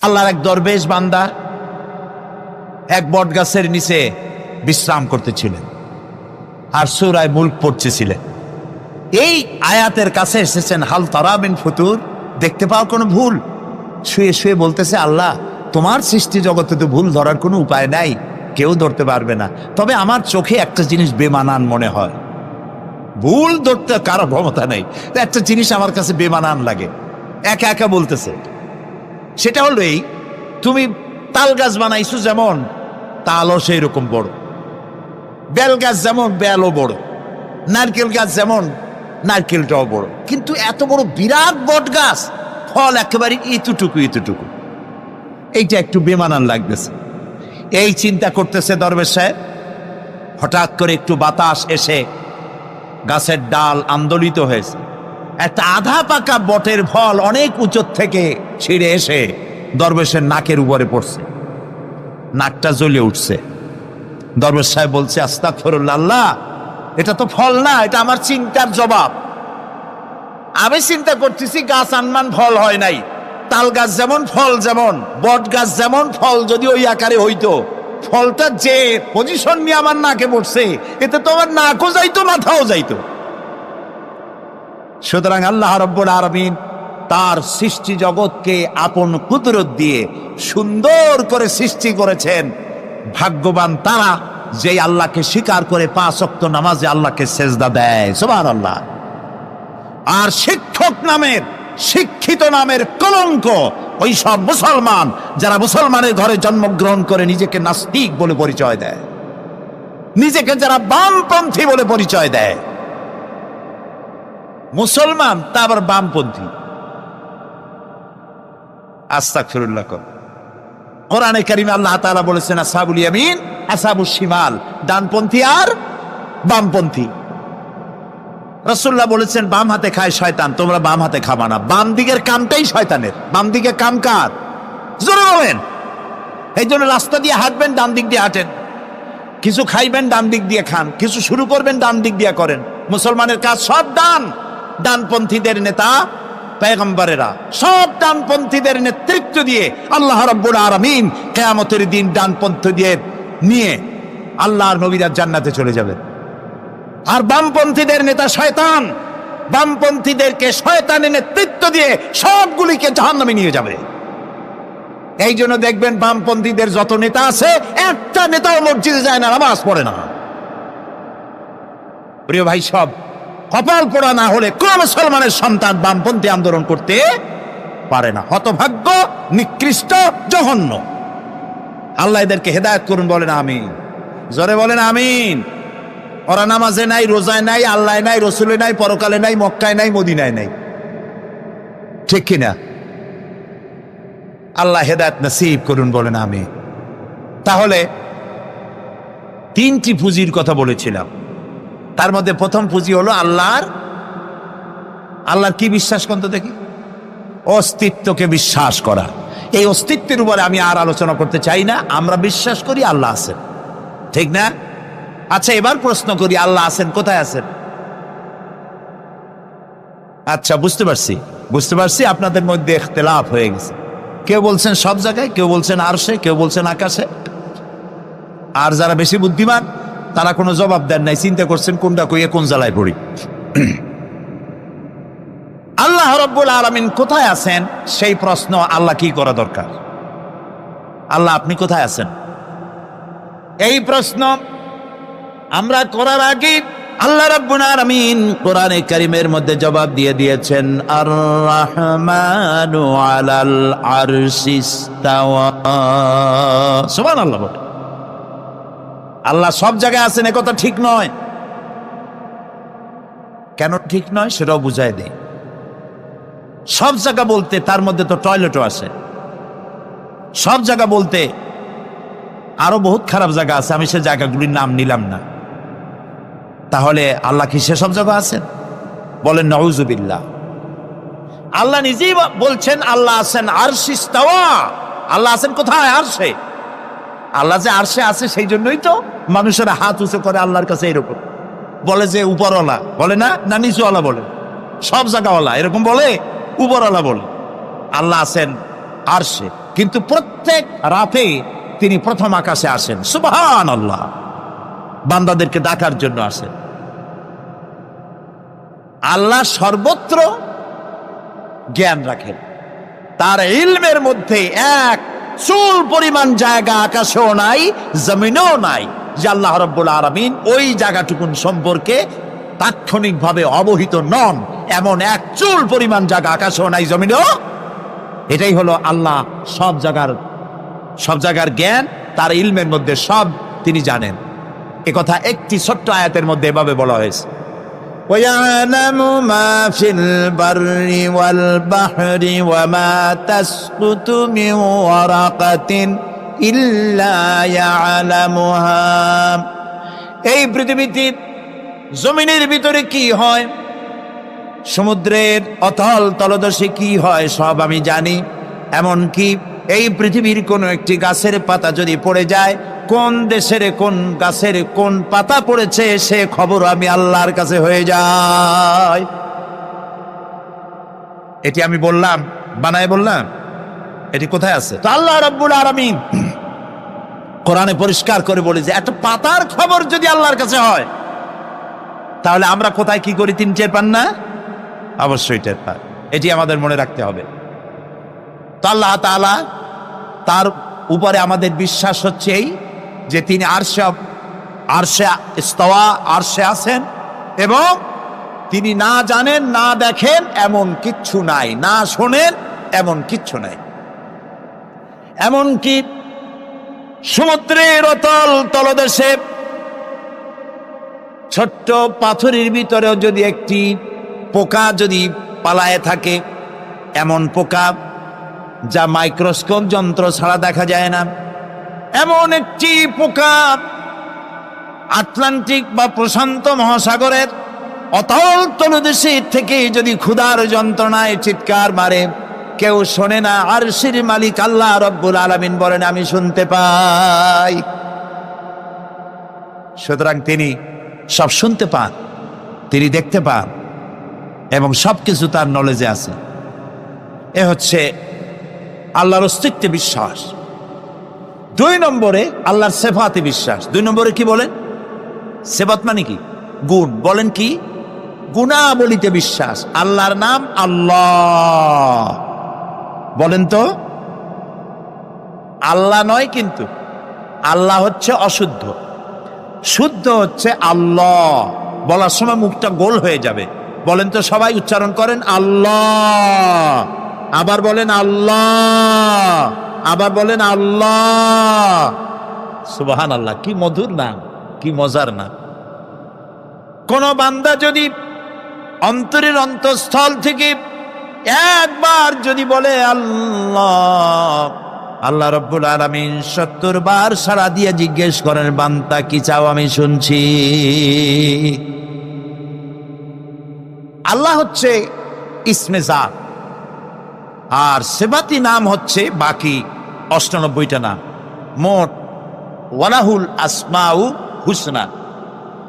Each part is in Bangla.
আল্লাহর এক দরবেশ বান্দা এক বট গাছের নিচে বিশ্রাম করতেছিলেন আর সূরা মুলক পড়তেছিলেন। এই আয়াতের কাছে এসেছেন, হাল তারা মিন ফুতুর, দেখতে পাও কোনো ভুল? শুয়ে শুয়ে বলতেছে, আল্লাহ তোমার সৃষ্টি জগতে তো ভুল ধরার কোনো উপায় নাই, কেউ ধরতে পারবে না, তবে আমার চোখে একটা জিনিস বেমানান মনে হয়। ভুল ধরতে কারো ক্ষমতা নেই, একটা জিনিস আমার কাছে বেমানান লাগে। একা একা বলতেছে, সেটা হলো এই, তুমি তাল গাছ বানাইছো যেমন তালও সেই রকম বড়, বেল গাছ যেমন বেলও বড়, নারকেল গাছ যেমন নারকেলটাও বড়, কিন্তু এত বড় বিরাট বট গাছ, ফল একেবারে এতটুকু এতটুকু, এইটা একটু বেমানান লাগতেছে। এই চিন্তা করতেছে দরবেশ সাহেব, হঠাৎ করে একটু বাতাস এসে গাছের ডাল আন্দোলিত হয়েছে, একটা আধা পাকা বটের ফল অনেক উঁচু থেকে ছিঁড়ে এসে দরবেশের নাকের উপরে পড়ছে, নাকটা জ্বলে উঠছে। দরবেশ সাহেব বলছে, আস্তাগফিরুল্লাহ, আল্লাহ এটা তো ফল না, এটা আমার চিন্তার জবাব। আমি চিন্তা করতেছি গাছ আনমান ফল হয় নাই, তাল গাছ যেমন ফল যেমন, বট গাছ যেমন ফল যদি ওই আকারে হইতো, ফলটা যে পজিশন নিয়ে আমার নাকে পড়ছে, এতে তো আমার নাকও যাইতো মাথাও যাইতো। সুতরাং আল্লাহ রাব্বুল আলামিন তার সৃষ্টি জগৎকে আপন কুদরত দিয়ে সুন্দর করে সৃষ্টি করেছেন। ভাগ্যবান তারা যে আল্লাহকে স্বীকার করে 5 ওয়াক্ত নামাজে আল্লাহকে সেজদা দেয়, সুবহানাল্লাহ। আর শিক্ষক নামের, শিক্ষিত নামের কলঙ্ক ওই সব মুসলমান যারা মুসলমানের ঘরে জন্মগ্রহণ করে নিজেকে নাস্তিক বলে পরিচয় দেয়, নিজেকে যারা বামপন্থী বলে পরিচয় দেয়। মুসলমান তা আবার বামপন্থী, আস্তাগফিরুল্লাহ। কোরআনে কারিমে আল্লাহ তাআলা বলেছেন, আসহাবুল ইয়ামিন আসহাবুশ শিমাল, ডানপন্থী আর বামপন্থী। রাসূলুল্লাহ বলেছেন, বাম হাতে খায় শয়তান, তোমরা বাম হাতে খাবা না। বাম দিকের কামটাই শয়তানের, বাম দিকে কাম কার? জোরে বলেন। এই জন্য রাস্তা দিয়ে হাঁটবেন, ডান দিক দিয়ে হাঁটেন, কিছু খাইবেন ডান দিক দিয়ে খান, কিছু শুরু করবেন ডান দিক দিয়ে করেন। মুসলমানের কাজ সব ডান, ডানপন্থীদের নেতা পয়গম্বরেরা সব ডানপন্থীদের নেতৃত্ব দিয়ে আল্লাহ রাব্বুল আলামিন কিয়ামতের দিন ডানপন্থীদের নিয়ে আল্লাহর নবীরা জান্নাতে চলে যাবেন। আর বামপন্থীদের নেতা শয়তান, বামপন্থীদেরকে শয়তানের নেতৃত্ব দিয়ে সবগুলিকে জাহান্নামে নিয়ে যাবে। এই জন্য দেখবেন বামপন্থীদের যত নেতা আছে, একটা নেতাও মসজিদে যায় না, নামাজ পড়ে না। প্রিয় ভাই, সব কপাল পোড়া না হলে কোন মুসলমানের সন্তান বামপন্থী আন্দোলন করতে পারে না। হতভাগ্য, নিকৃষ্ট, জঘন্য। আল্লাহ এদেরকে হেদায়েত করুন, বলেন আমিন। জোরে বলেন আমিন। ওরা নামাজে নাই, রোজায় নাই, আল্লাহ নাই, রসুলে নাই, পরকালে নাই, মক্কায় নাই, মদিনায় নাই, ঠিক কিনা? আল্লাহ হেদায়েত নসিব করুন, বলেন আমিন। তাহলে 3টি পুঁজির কথা বলেছিলাম, তার মধ্যে প্রথম পুঁজি হলো আল্লাহর কি বিশ্বাস করতে দেখি? অস্তিত্বকে বিশ্বাস করা। এই অস্তিত্বের উপরে আমি আর আলোচনা করতে চাই না। আমরা বিশ্বাস করি আল্লাহ আছেন, ঠিক না? আচ্ছা, এবার প্রশ্ন করি, আল্লাহ আছেন, কোথায় আছেন? আচ্ছা, বুঝতে পারছি আপনাদের মধ্যে ইখতিলাফ হয়ে গেছে। কেউ বলছেন সব জায়গায়, কেউ বলছেন আরশে, কেউ বলছেন আকাশে। আর যারা বেশি বুদ্ধিমান তারা কোনো জবাব দেন নাই, চিন্তা করছেন কোনটা কইয়ে কোন জ্বালায় পড়ি। আল্লাহ রাব্বুল আলামিন কোথায় আছেন সেই প্রশ্ন আল্লাহ কি করা দরকার? আল্লাহ আপনি কোথায় আছেন, এই প্রশ্ন আমরা করার আগে আল্লাহ রাব্বুল আলামিন কোরআনে কারীমের মধ্যে জবাব দিয়ে দিয়েছেন, আর রাহমানু আলাল আরশিস ইসতাওয়া। সুবহানাল্লাহ। বলে আল্লাহ সব জায়গায় আছেন এ কথা ঠিক নয়। কেন ঠিক নয় সেটাও বুঝাই দেই। সব জায়গা বলতে তার মধ্যে তো টয়লেটও আছে। সব জায়গা বলতে আরো বহুত খারাপ জায়গা আছে, আমি সে জায়গাগুলির নাম নিলাম না। তাহলে আল্লাহ কি সেসব জায়গা আছেন? বলেন নাউজুবিল্লাহ। আল্লাহ নিজেই বলছেন আল্লাহ আছেন আরশে ইসতাওয়া। আল্লাহ আছেন কোথায়? আরশে। আল্লাহ যে আরশে আছে সেই জন্যই তো মানুষেরা হাত উঁচু করে আল্লাহর কাছে, এরকম বলে যে উপরওয়ালা, বলে না, না নিচুওয়ালা বলে, সব জায়গাওয়ালা এরকম বলে, উপরওয়ালা বলে। আল্লাহ আছেন আরশে। কিন্তু প্রত্যেক রাতে তিনি প্রথম আকাশে আসেন। সুবহানাল্লাহ, বান্দাদেরকে ডাকার জন্য আসেন। আল্লাহ সর্বত্র জ্ঞান রাখেন, তার ইলমের মধ্যে এক চুল পরিমাণ জায়গা আকাশেও নাই, জমিনেও নাই যে আল্লাহ রাব্বুল আলামিন ওই জায়গাটুকুন সম্পর্কে তাৎক্ষণিকভাবে অবহিত নন। এমন এক চুল পরিমাণ জায়গা আকাশেও নাই, জমিনেও। এটাই হলো আল্লাহ সব জায়গার জ্ঞান, তার ইলমের মধ্যে সব তিনি জানেন। এ কথা একটি ছোট্ট আয়াতের মধ্যে এভাবে বলা হয়েছে, وَيَعْلَمُ مَا فِي الْبَرِّ وَالْبَحْرِ وَمَا تَسْقُطُ مِنْ وَرَقَةٍ إِلَّا يَعْلَمُهَا। এই পৃথিবীতে জমিনের ভিতরে কি হয়, সমুদ্রের অতল তলদেশে কি হয়, সব আমি জানি। এমনকি এই পৃথিবীর কোনো একটি গাছের পাতা যদি পড়ে যায়, কোন দেশের কোন গাছের কোন পাতা পড়েছে সে খবর আমি আল্লাহর কাছে হয়ে যায়। এটি আমি বললাম, বানায় বললাম? এটি কোথায় আছে? তো আল্লাহ রাব্বুল আলামিন কোরআনে পরিষ্কার করে বলে যে একটা পাতার খবর যদি আল্লাহর কাছে হয়, তাহলে আমরা কোথায় কি করি তিনি টের পান না? অবশ্যই টের পান। এটি আমাদের মনে রাখতে হবে। তো আল্লাহ তাআলা, তার উপরে আমাদের বিশ্বাস হচ্ছে এই যে তিনি আরশে ইস্তাওয়া, আরশে আছেন, এবং তিনি না জানেন না দেখেন এমন কিচ্ছু নাই, না শোনেন এমন কিচ্ছু নাই। এমনকি সমুদ্রের অতল তলদেশে ছোট্ট পাথরের ভিতরেও যদি একটি পোকা যদি পালায়ে থাকে, এমন পোকা যা মাইক্রোস্কোপ যন্ত্র ছাড়া দেখা যায় না, এমন একটি পোকা আটলান্টিক বা প্রশান্ত মহাসাগরের অতল তলদেশে থেকে যদি ক্ষুধার যন্ত্রণায় চিৎকার মারে, কেউ শোনে না। আরশের মালিক আল্লাহ রাব্বুল আলামিন বলেন আমি শুনতে পাই। সুতরাং তিনি সব শুনতে পান, তিনি দেখতে পান, এবং সবকিছু তার নলেজে আছে। এ হচ্ছে আল্লাহর অস্তিত্বে বিশ্বাস। 2 নম্বরে আল্লাহর সিফাতে বিশ্বাস। 2 নম্বরে কি বলেন? সিফাত মানে কি? গুণ। বলেন কি? গুণাবলীতে বিশ্বাস। আল্লাহর নাম আল্লাহ, বলেন তো? আল্লাহ নয়, কিন্তু আল্লাহ হচ্ছে অশুদ্ধ, শুদ্ধ হচ্ছে আল্লাহ। বলার সময় মুখটা গোল হয়ে যাবে। বলেন তো, সবাই উচ্চারণ করেন আল্লাহ, আবার বলেন আল্লাহ, আবার বলেন আল্লাহ। সুবহানাল্লাহ, কি মধুর নাম, কি মজার নাম। কোন বান্দা যদি অন্তরের অন্তঃস্থল থেকে একবার যদি বলে আল্লাহ, আল্লাহ রাব্বুল আলামিন 70 বার সাড়া দিয়ে জিজ্ঞেস করেন বান্দা কি চাও, আমি শুনছি। আল্লাহ হচ্ছে ইসমে জাত, আর সিফাতি নাম হচ্ছে বাকি 98টা নাম। মোট ওয়ালাহুল আসমাউ হুসনা,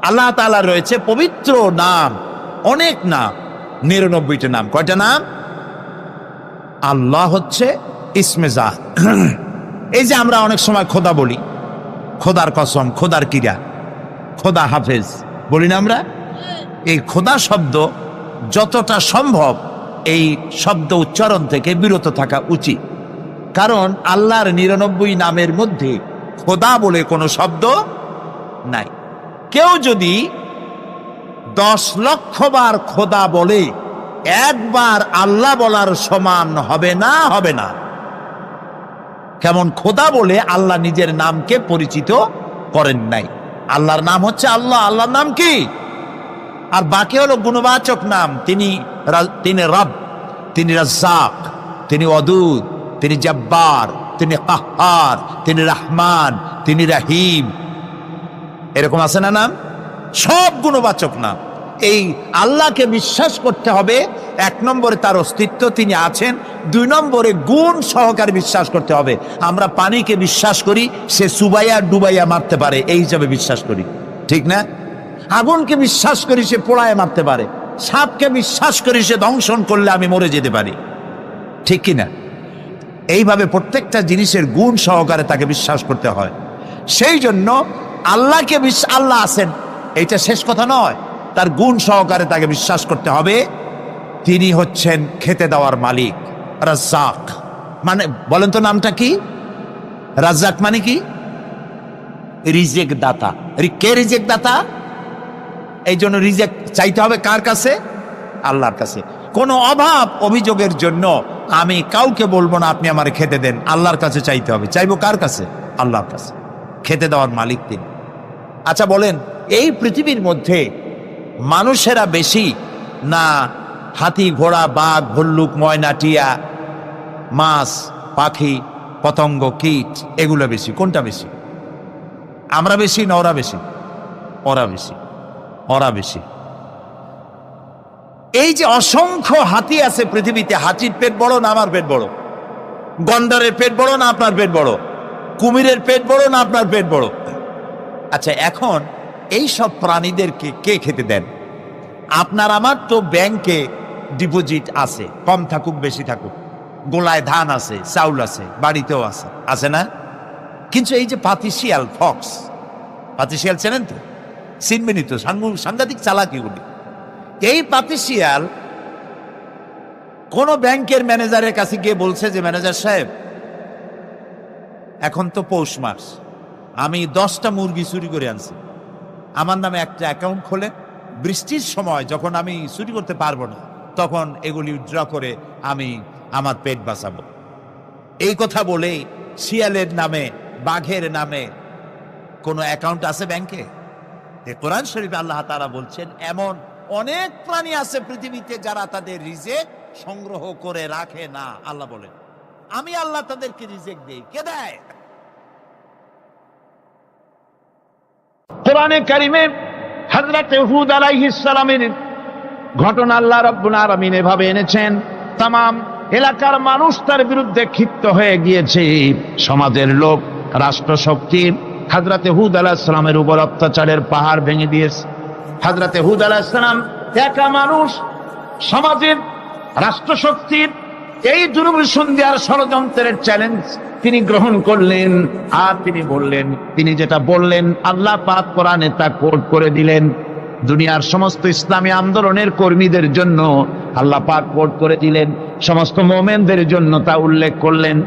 আল্লাহ তাআলা রয়েছে পবিত্র নাম, অনেক নাম, 99টা নাম। কয়টা নাম? আল্লাহ হচ্ছে ইসমে জাত। এই যে আমরা অনেক সময় খোদা বলি, খোদার কসম, খোদার কিরা, খোদা হাফেজ বলি না আমরা? এই খোদা শব্দ যতটা সম্ভব এই শব্দ উচ্চারণ থেকে বিরত থাকা উচিত, কারণ আল্লাহর 99 নামের মধ্যে খোদা বলে কোনো শব্দ নাই। কেউ যদি 10 লক্ষ বার খোদা বলে, একবার আল্লাহ বলার সমান হবে না, হবে না। কেমন খোদা বলে আল্লাহ নিজের নামকে পরিচিত করেন নাই। আল্লাহর নাম হচ্ছে আল্লাহ, আল্লাহর নাম কি? আর বাকি হলো গুণবাচক নাম। তিনি রব, তিনি রাজ্জাক, তিনি ওয়াদুদ, তিনি জব্বার, তিনি কাহ্হার, তিনি রহমান, তিনি রহিম। এরকম আছে না নাম? সব গুণবাচক নাম। এই আল্লাহকে বিশ্বাস করতে হবে। 1 নম্বরে তার অস্তিত্ব, তিনি আছেন। 2 নম্বরে গুণ সহকারে বিশ্বাস করতে হবে। আমরা পানিকে বিশ্বাস করি সে চুবাইয়া ডুবাইয়া মারতে পারে, এই হিসাবে বিশ্বাস করি, ঠিক না? আগুনকে বিশ্বাস করি সে পোড়ায় মারতে পারে। সাপকে বিশ্বাস করি সে দংশন করলে আমি মরে যেতে পারি, ঠিক কিনা? এইভাবে প্রত্যেকটা জিনিসের গুণ সহকারে তাকে বিশ্বাস করতে হয়। সেই জন্য আল্লাহকে আল্লাহ আছেন এইটা শেষ কথা নয়, তার গুণ সহকারে তাকে বিশ্বাস করতে হবে। তিনি হচ্ছেন খেতে দেওয়ার মালিক, রাজ্জাক। মানে বলেন তো নামটা কি? রাজ্জাক মানে কি? রিজেক দাতা। কে রিজেক দাতা? এই জন্য রিজেক চাইতে হবে কার কাছে? আল্লাহর কাছে। কোনো অভাব অভিযোগের জন্য আমি কাউকে বলবো না আপনি আমারে খেতে দেন, আল্লাহর কাছে চাইতে হবে। চাইবো কার কাছে? আল্লাহর কাছে। খেতে দেওয়ার মালিক তিনি। আচ্ছা বলেন, এই পৃথিবীর মধ্যে মানুষেরা বেশি না হাতি, ঘোড়া, বাঘ, ভল্লুক, ময়না, টিয়া, মাছ, পাখি, পতঙ্গ, কীট এগুলো বেশি? কোনটা বেশি? আমরা বেশি না ওরা বেশি? ওরা বেশি। ওরা বেশি। এই যে অসংখ্য হাতি আছে পৃথিবীতে, হাতির পেট বড় না আমার পেট বড়? গন্ডারের পেট বড় না আপনার পেট বড়? কুমিরের পেট বড় না আপনার পেট বড়? আচ্ছা, এখন এই সব প্রাণীদেরকে কে খেতে দেন? আপনার আমার তো ব্যাংকে ডিপোজিট আছে, কম থাকুক বেশি থাকুক, গোলায় ধান আছে, চাউল আছে, বাড়িতেও আছে, আছে না? কিন্তু এই যে পাতিশিয়াল, ফক্স, পাতিশিয়াল চেনেন তো? চিনবেনই তো, সাংঘাতিক চালাকিগুলি। এই পাতিশিয়াল কোন ব্যাংকের ম্যানেজারের কাছে গিয়ে বলছে যে ম্যানেজার সাহেব, এখন তো পৌষ মাস, আমি 10টা মুরগি চুরি করে আনছি, আমার নামে একটা অ্যাকাউন্ট খোলে, বৃষ্টির সময় যখন আমি চুরি করতে পারবো না তখন এগুলি উইথড্র করে আমি আমার পেট বাঁচাবো। এই কথা বলে শিয়ালের নামে, বাঘের নামে কোনো অ্যাকাউন্ট আছে ব্যাংকে? কোরআন শরীফে আল্লাহ তাআলা বলছেন এমন অনেক প্রাণী আছে পৃথিবীতে যারা তাদের রিজেক সংগ্রহ করে রাখে না। আল্লাহ বলেন আমি আল্লাহ তাদেরকে রিজেক দেই। কে দেয়? কোরআনে কারিমে হযরত হুদ আলাইহিস সালামের ঘটনা আল্লাহ রাব্বুল আলামিন এভাবে এনেছেন, তামাম এলাকার মানুষ তার বিরুদ্ধে ক্ষিপ্ত হয়ে গিয়েছে। সমাজের লোক, রাষ্ট্রশক্তি হযরত হুদ আলাইহিস সালামের উপর অত্যাচারের পাহাড় ভেঙে দিয়েছে। হযরত হুদ আলাইহিস সালাম একা মানুষ, সমাজের রাষ্ট্রশক্তির এই দুর্বিসন্ধি দেওয়ার ষড়যন্ত্রের চ্যালেঞ্জ তিনি গ্রহণ করলেন। আর তিনি বললেন, তিনি যেটা বললেন আল্লাহ পাক কোরআনে তা কোট করে দিলেন। দুনিয়ার সমস্ত ইসলামী আন্দোলনের কর্মীদের জন্য আল্লাহ পাক কোট করে দিলেন, সমস্ত মুমিনদের জন্য তা উল্লেখ করলেন।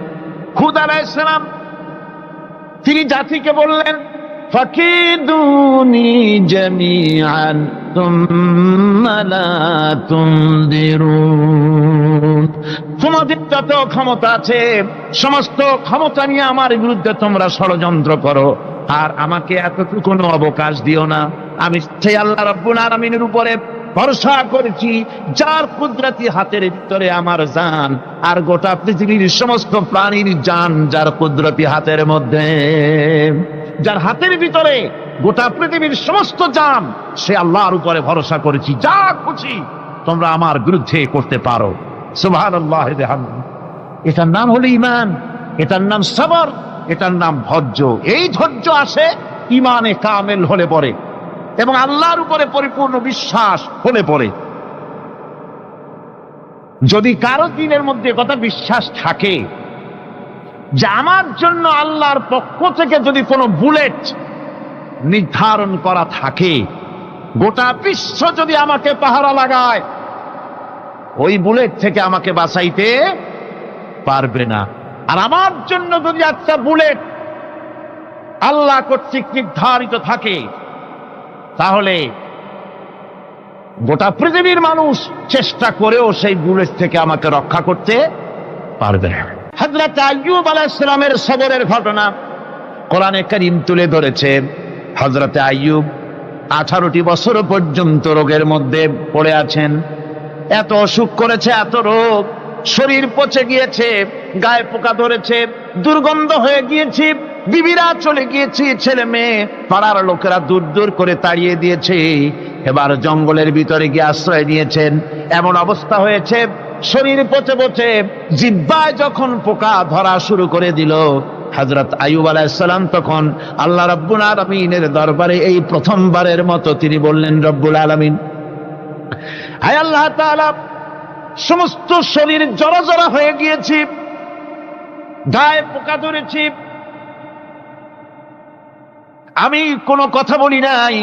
হুদ আলাইহিস সালাম তিনি জাতিকে বললেন, ফাকিদুনি জামিআন তুম্মা লা তুনদিরুন। তোমাদের যত ক্ষমতা আছে সমস্ত ক্ষমতা নিয়ে আমার বিরুদ্ধে তোমরা ষড়যন্ত্র করো, আর আমাকে এতটুকু অবকাশ দিও না। আমি সেই আল্লাহ রাব্বুল আলামিনের উপরে ভরসা করেছি যার কুদরতি হাতের ভিতরে আমার জান, আর গোটা পৃথিবীর সমস্ত প্রাণীর জান যার কুদরতি হাতের মধ্যে, যার হাতের ভিতরে গোটা পৃথিবীর সমস্ত জান, সে আল্লাহর উপরে ভরসা করেছি, যা খুশি তোমরা আমার বিরুদ্ধে করতে পারো। সুবহানাল্লাহ। এটার নাম হলো ঈমান, এটার নাম সবর, এটার নাম ধৈর্য। এই ধৈর্য আসে ঈমানে কামেল হলে পরে এবং আল্লাহর উপরে পরিপূর্ণ বিশ্বাস হলে পরে। যদি কারো দিনের মধ্যে কথা বিশ্বাস থাকে যে আমার জন্য আল্লাহর পক্ষ থেকে যদি কোনো বুলেট নির্ধারণ করা থাকে, গোটা বিশ্ব যদি আমাকে পাহারা লাগায়, ওই বুলেট থেকে আমাকে বাঁচাইতে পারবে না। আর আমার জন্য যদি একটা বুলেট আল্লাহ কর্তৃক নির্ধারিত থাকে, তাহলে গোটা পৃথিবীর মানুষ চেষ্টা করেও সেই বুলেট থেকে আমাকে রক্ষা করতে পারবে না। হযরত আইয়ুব আলাইহিস সালামের সবরের ঘটনা কোরআনে কারীম তুলে ধরেছে। হযরত আইয়ুব 18টি বছর পর্যন্ত রোগের মধ্যে পড়ে আছেন। এত অসুখ করেছে, এত রোগ, শরীর পচে গিয়েছে, গায়ে পোকা ধরেছে, দুর্গন্ধ হয়ে গিয়েছে, বিবিরা চলে গিয়েছে, ছেলে মেয়ে পাড়ার লোকেরা দূর দূর করে তাড়িয়ে দিয়েছে। এবার জঙ্গলের ভিতরে গিয়ে আশ্রয় নিয়েছেন। এমন অবস্থা হয়েছে, শরীর পচে পচে জিহ্বায় যখন পোকা ধরা শুরু করে দিল, হযরত আইয়ুব আলাইহিস সালাম তখন আল্লাহ রাব্বুল আলামিনের দরবারে এই প্রথমবারের মতো তিনি বললেন, রব্বুল আলামিন, হায় আল্লাহ তাআলা, সমস্ত শরীর জড়া জড়া হয়ে গিয়েছে, গায়ে পোকা ধরেছি, আমি কোনো কথা বলি নাই,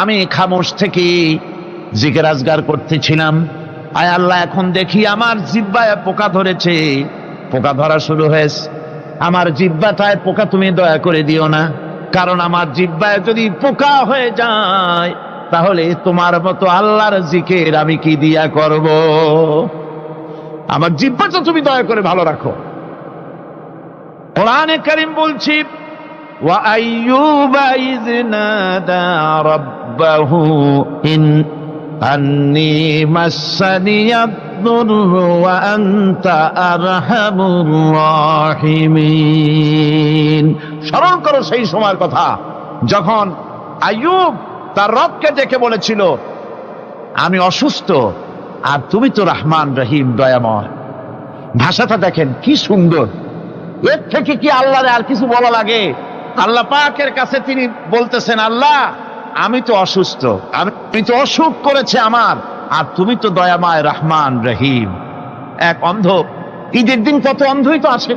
আমি খামোশ থেকে জিকির আজগার করতেছিলাম। আয় আল্লাহ, এখন দেখি আমার জিহ্বায় পোকা ধরেছে, পোকা ধরা শুরু হয়েছে। আমার জিহ্বাটায় পোকা তুমি দয়া করে দিও না, কারণ আমার জিহ্বায় যদি পোকা হয়ে যায় তাহলে তোমার মতো আল্লাহর জিকির আমি কি দিয়া করব? আমার জিহ্বাটা তুমি দয়া করে ভালো রাখো। কোরআনে কারীম বলছি, ওয়া আইয়ুবা ইয নাদা রাব্বাহু আন্নী মাসসানিয়াদ দুররু ওয়া আনতা আরহামুর রাহিমিন। স্মরণ করো সেই সময়ের কথা যখন আইয়ুব তার রবকে ডেকে বলেছিল, আমি অসুস্থ আর তুমি তো রহমান রহিম, দয়াময়। ভাষাটা দেখেন কি সুন্দর। এর থেকে কি আল্লাহর আর কিছু বলা লাগে? আল্লাহ পাকের কাছে তিনি বলতেছেন, আল্লাহ আমি তো অসুস্থ, আমি তো অসুখ করেছে আমার, আর তুমি তো দয়াময় রহমান রহিম। এক অন্ধ, ঈদের দিন কত অন্ধই তো আসে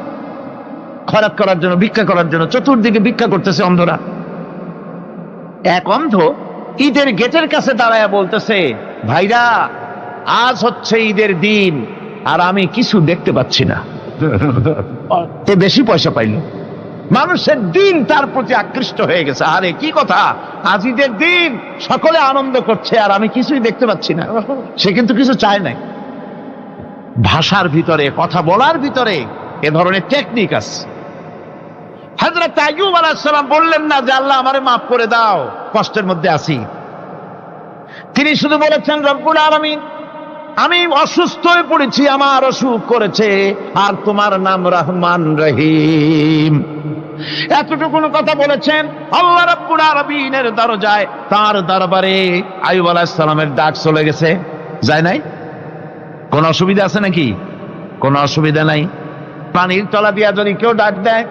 খয়রাত করার জন্য, ভিক্ষা করার জন্য, চতুর্দিকে ভিক্ষা করতেছে অন্ধরা। এক অন্ধ ঈদের গেটের কাছে দাঁড়ায় বলতেছে, ভাইরা আজ হচ্ছে ঈদের দিন আর আমি কিছু দেখতে পাচ্ছি না। এ বেশি পয়সা পাইল, মানুষের দিন তার প্রতি আকৃষ্ট হয়ে গেছে। আরে কি কথা, আজ ঈদের দিন, সকলে আনন্দ করছে আর আমি কিছুই দেখতে পাচ্ছি না। সে কিন্তু কিছু চায় নাই। ভাষার ভিতরে, কথা বলার ভিতরে এ ধরনের টেকনিক আছে। হযরত আইয়ুব আলাইহিস সালাম বললেন না যে আল্লাহ আমারে মাফ করে দাও, কষ্টের মধ্যে আছি। তিনি শুধু বলেছেন, রব্বুল আলামিন আমি অসুস্থ হয়ে পড়েছি, আমার অসুখ করেছে, আর তোমার নাম রহমান রহিম। এতটুকু কথা বলেছেন। আল্লাহ রাব্বুল আলামিনের দরজায়, তার দরবারে আইয়ুব আলাইহিস সালামের ডাক চলে গেছে। যায় নাই? কোন অসুবিধা আছে নাকি? কোন অসুবিধা নাই। পানির তলা দিয়া যদি কেউ ডাক দেয়,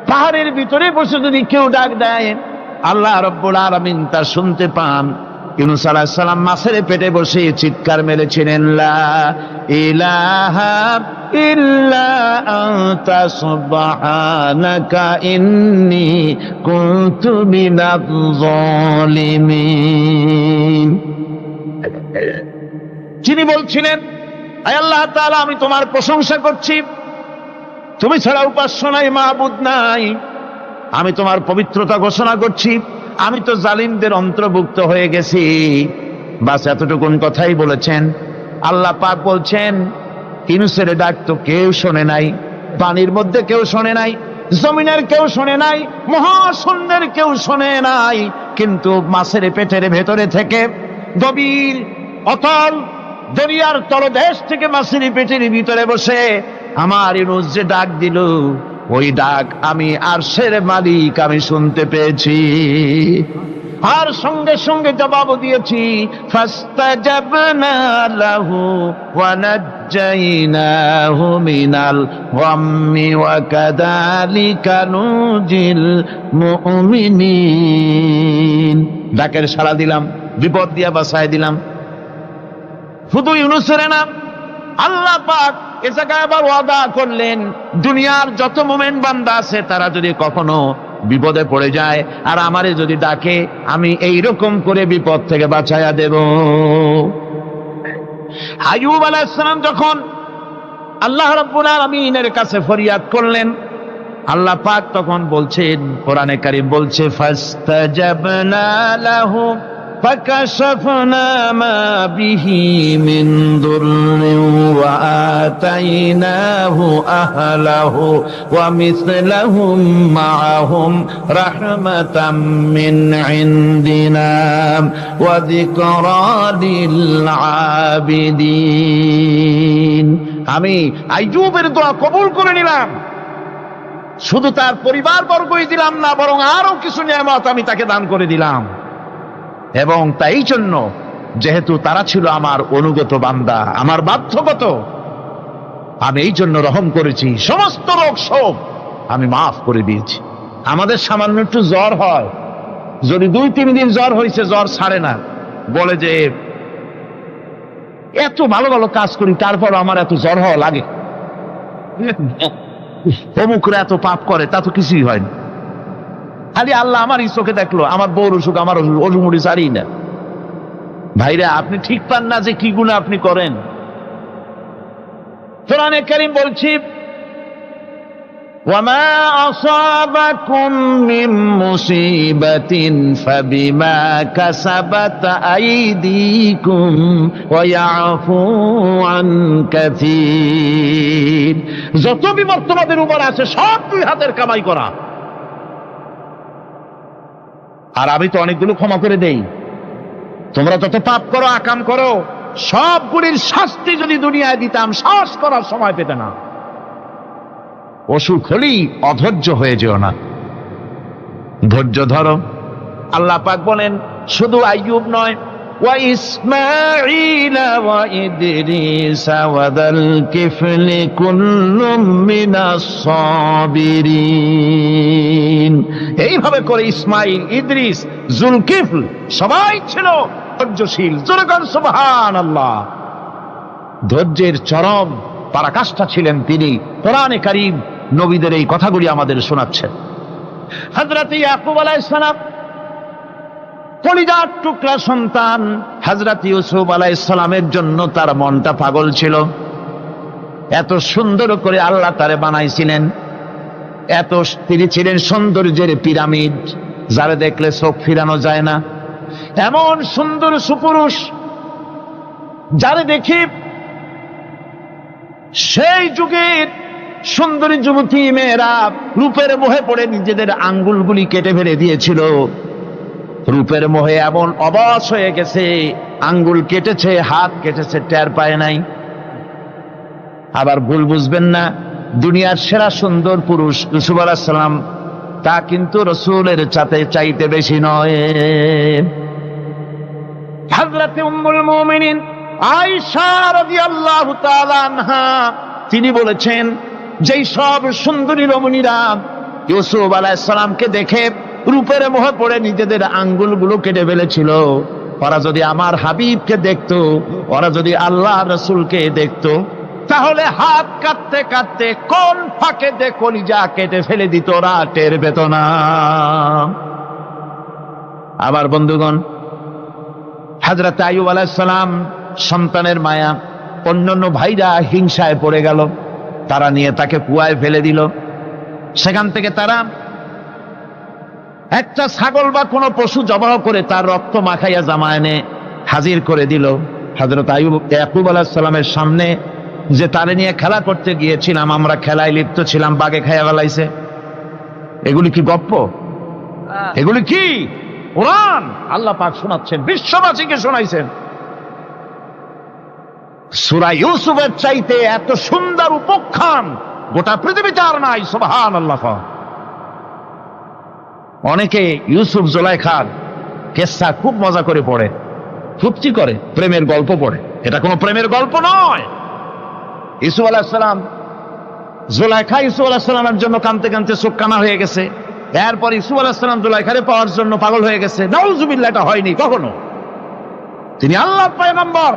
পাহাড়ের ভিতরে বসে যদি কেউ ডাক দেয়, আল্লাহ রাব্বুল আলামিন তা শুনতে পান। ইউনূস আলাইহিস সালাম মাছের পেটে বসে চিৎকার মেরেছিলেন, লা ইলাহা ইল্লা আনতা সুবহানাকা ইন্নী কুনতু মিনাজ জালিমিন। যিনি বলছিলেন, আয় আল্লাহ তাআলা আমি তোমার প্রশংসা করছি, তুমি ছাড়া উপাস্য নাই, মাবুদ নাই। আমি তোমার পবিত্রতা ঘোষণা করছি, আমি তো জালিমদের অন্তর্ভুক্ত হয়ে গেছি। বাস এতটুকুন কথাই বলেছেন। আল্লাহ পাক বলছেন, ইউনূসের ডাক তো কেউ শোনে নাই, পানির মধ্যে কেউ শোনে নাই, জমিনের কেউ শোনে নাই, মহাশূন্যের কেউ শোনে নাই, কিন্তু মাছের পেটের ভেতরে থেকে, গভীর অতল দরিয়ার তলদেশ থেকে মাছের পেটের ভিতরে বসে আমার ইউনূস যে ডাক দিল, ওই ডাক আমি আরশের মালিক আমি শুনতে পেয়েছি, আর সঙ্গে সঙ্গে জবাব দিয়েছি। ফাস্তাজাবনা লাহু ওয়া নাজ্জাইনাহু মিনাল গাম্মি ওয়া কাযালিকা নুজিল মুমিনিন। ডাকের সাড়া দিলাম, বিপদ দিয়া বাঁচায় দিলাম। শুধু ইউনূসের না, আল্লাহ পাক এ জায়গায় আবার ওয়াদা করলেন, দুনিয়ার যত মুমিন বান্দা আছে তারা যদি কখনো বিপদে পড়ে যায় আর আমারে যদি ডাকে, আমি এইরকম করে বিপদ থেকে বাঁচায়া দেব। আইয়ুব আলাইহিস সালাম যখন আল্লাহ রাব্বুল আলামিনের কাছে ফরিয়াদ করলেন, আল্লাহ পাক তখন বলছেন, কোরআনে কারীম বলছে, ফাস্তাজাবনা লাহু فكشفنا ما به من ضر وآتيناه أهله ومثلهم معهم رحمة من عندنا وذكرى للعابدين। আমি আইয়ুবের দোয়া কবুল করে নিলাম, শুধু তার পরিবার বর্গই দিলাম না, বরং আরো কিছু নিয়ামত আমি তাকে দান করে দিলাম। এবং তাই জন্য, যেহেতু তারা ছিল আমার অনুগত বান্দা, আমার বাধ্যগত, আমি এই জন্য রহম করেছি, সমস্ত রোগ শোক আমি মাফ করে দিয়েছি। আমাদের সামান্য একটু জ্বর হয়, যদি 2-3 দিন জ্বর হয়েছে, জ্বর ছাড়ে না, বলে যে এত ভালো ভালো কাজ করি তারপর আমার এত জ্বর হওয়া লাগে। অমুকরা এত পাপ করে, তা তো কিছুই হয়নি। খালি আল্লাহ আমার চোখে দেখলো, আমার বউর অসুখ, আমার অসুমুড়ি সারি না। ভাইরা, আপনি ঠিক পান না যে কি গুনাহ আপনি করেন। কোরআনে কারীম বলছি, ওয়ামা আসাবাকুম মিন মুসিবাতিন ফাবিমা কাসাবাত আইদিকুম ওয়া ইয়াফু আন কাসীর। যত বিপদ তোমাদের উপর আছে সব দুই হাতের কামাই করা। আর আমি তো অনেকগুলো ক্ষমা করে দেই। তোমরা যত পাপ করো, আকাম করো, সবগুলির শাস্তি যদি দুনিয়ায় দিতাম, সাহস করার সময় পেতে না। অসুখ হলেই অধৈর্য হয়ে যেও না, ধৈর্য ধরো। আল্লাহ পাক বলেন, শুধু আইয়ুব নয়, ওয়া ইসমাঈল ওয়া ইদরিস ওয়া যাল কিফলি কুল্লুম মিনাস সাবিরিন। এইভাবে করে ইসমাঈল, ইদ্রিস, জুলকিফল সবাই ছিল ধৈর্যশীল। জোরে বলেন সুবহানাল্লাহ। ধৈর্যের চরম পরাকাষ্ঠা ছিলেন তিনি। কোরআনে কারীম নবীদের এই কথাগুলি আমাদের শোনাচ্ছেন। হযরত ইয়াকুব আলাইহিস সালাম, কলিজার টুকরা সন্তান হযরত ইউসুফ আলাইহিস সালামের জন্য তার মনটা পাগল ছিল। এত সুন্দর করে আল্লাহ তারে বানাইছিলেন, এত তিনি ছিলেন সৌন্দর্যের পিরামিড, যারে দেখলে চোখ ফিরানো যায় না। এমন সুন্দর সুপুরুষ, যারে দেখি সেই যুগের সুন্দরী যুবতী মেয়েরা রূপের মোহে পড়ে নিজেদের আঙ্গুলগুলি কেটে ফেলে দিয়েছিল। রূপের মোহে এমন অবশ হয়ে গেছে, আঙ্গুল কেটেছে, হাত কেটেছে, টের পায় নাই। আবার ভুল বুঝবেন না, দুনিয়ার সেরা সুন্দর পুরুষ ইউসুফ আলাইহিস সালাম, তা কিন্তু রাসূলের চাইতে বেশি নয়। হযরত উম্মুল মুমিনিন আয়েশা রাদিয়াল্লাহু তাআলা আনহা তিনি বলেছেন, যেই সব সুন্দরী রমণীরা ইউসুফ আলাইহিস সালামকে দেখে রূপের মোহে পড়ে নিজেদের আঙ্গুলগুলো কেটে ফেলেছিল, ওরা যদি আমার হাবিবকে দেখতো, ওরা যদি আল্লাহ রাসূলকে দেখতো, তাহলে হাত কাটতে কাটতে কোন ফাঁকে দিয়ে কলিজা কেটে ফেলে দিত, ওরা টের পেত না। আবার বন্ধুগণ, হযরত আইয়ুব আলাইহিস সালাম সন্তানের মায়া, অন্যান্য ভাইরা হিংসায় পড়ে গেল, তারা নিয়ে তাকে কুয়ায় ফেলে দিল। সেখান থেকে তারা একটা ছাগল বা কোনো পশু জবাহ করে তার রক্ত মাখাইয়া জামা এনে হাজির করে দিল হযরত ইয়াকুব আলাইহিস সালামের সামনে, যে তারে নিয়ে খেলা করতে গিয়েছিলাম, আমরা খেলায় লিপ্ত ছিলাম, বাগে খাইয়া ফেলাইছে। এগুলি কি গপ্প? এগুলি কি কোরআন? আল্লাহ পাক শোনাচ্ছেন, বিশ্ববাসীকে শোনাইছেন। সূরা ইউসুফের চাইতে এত সুন্দর উপাখ্যান গোটা পৃথিবীতে আর নাই। সুবহানাল্লাহ। অনেকে ইউসুফ জুলাইখার কেসা খুব মজা করে পড়ে, ফুর্তি করে, প্রেমের গল্প পড়ে। এটা কোনো প্রেমের গল্প নয়। ইউসুফ আলাইহিস সালাম, জুলাইখা ইউসুফ আলাইহিস সালামের জন্য কাঁদতে কাঁদতে চোখ কানা হয়ে গেছে। এরপর ইউসুফ আলাইহিস সালাম জুলাইখারে পাওয়ার জন্য পাগল হয়ে গেছে। নাউজুবিল্লাহ, এটা হয়নি কখনো। তিনি আল্লাহর পয়গম্বর,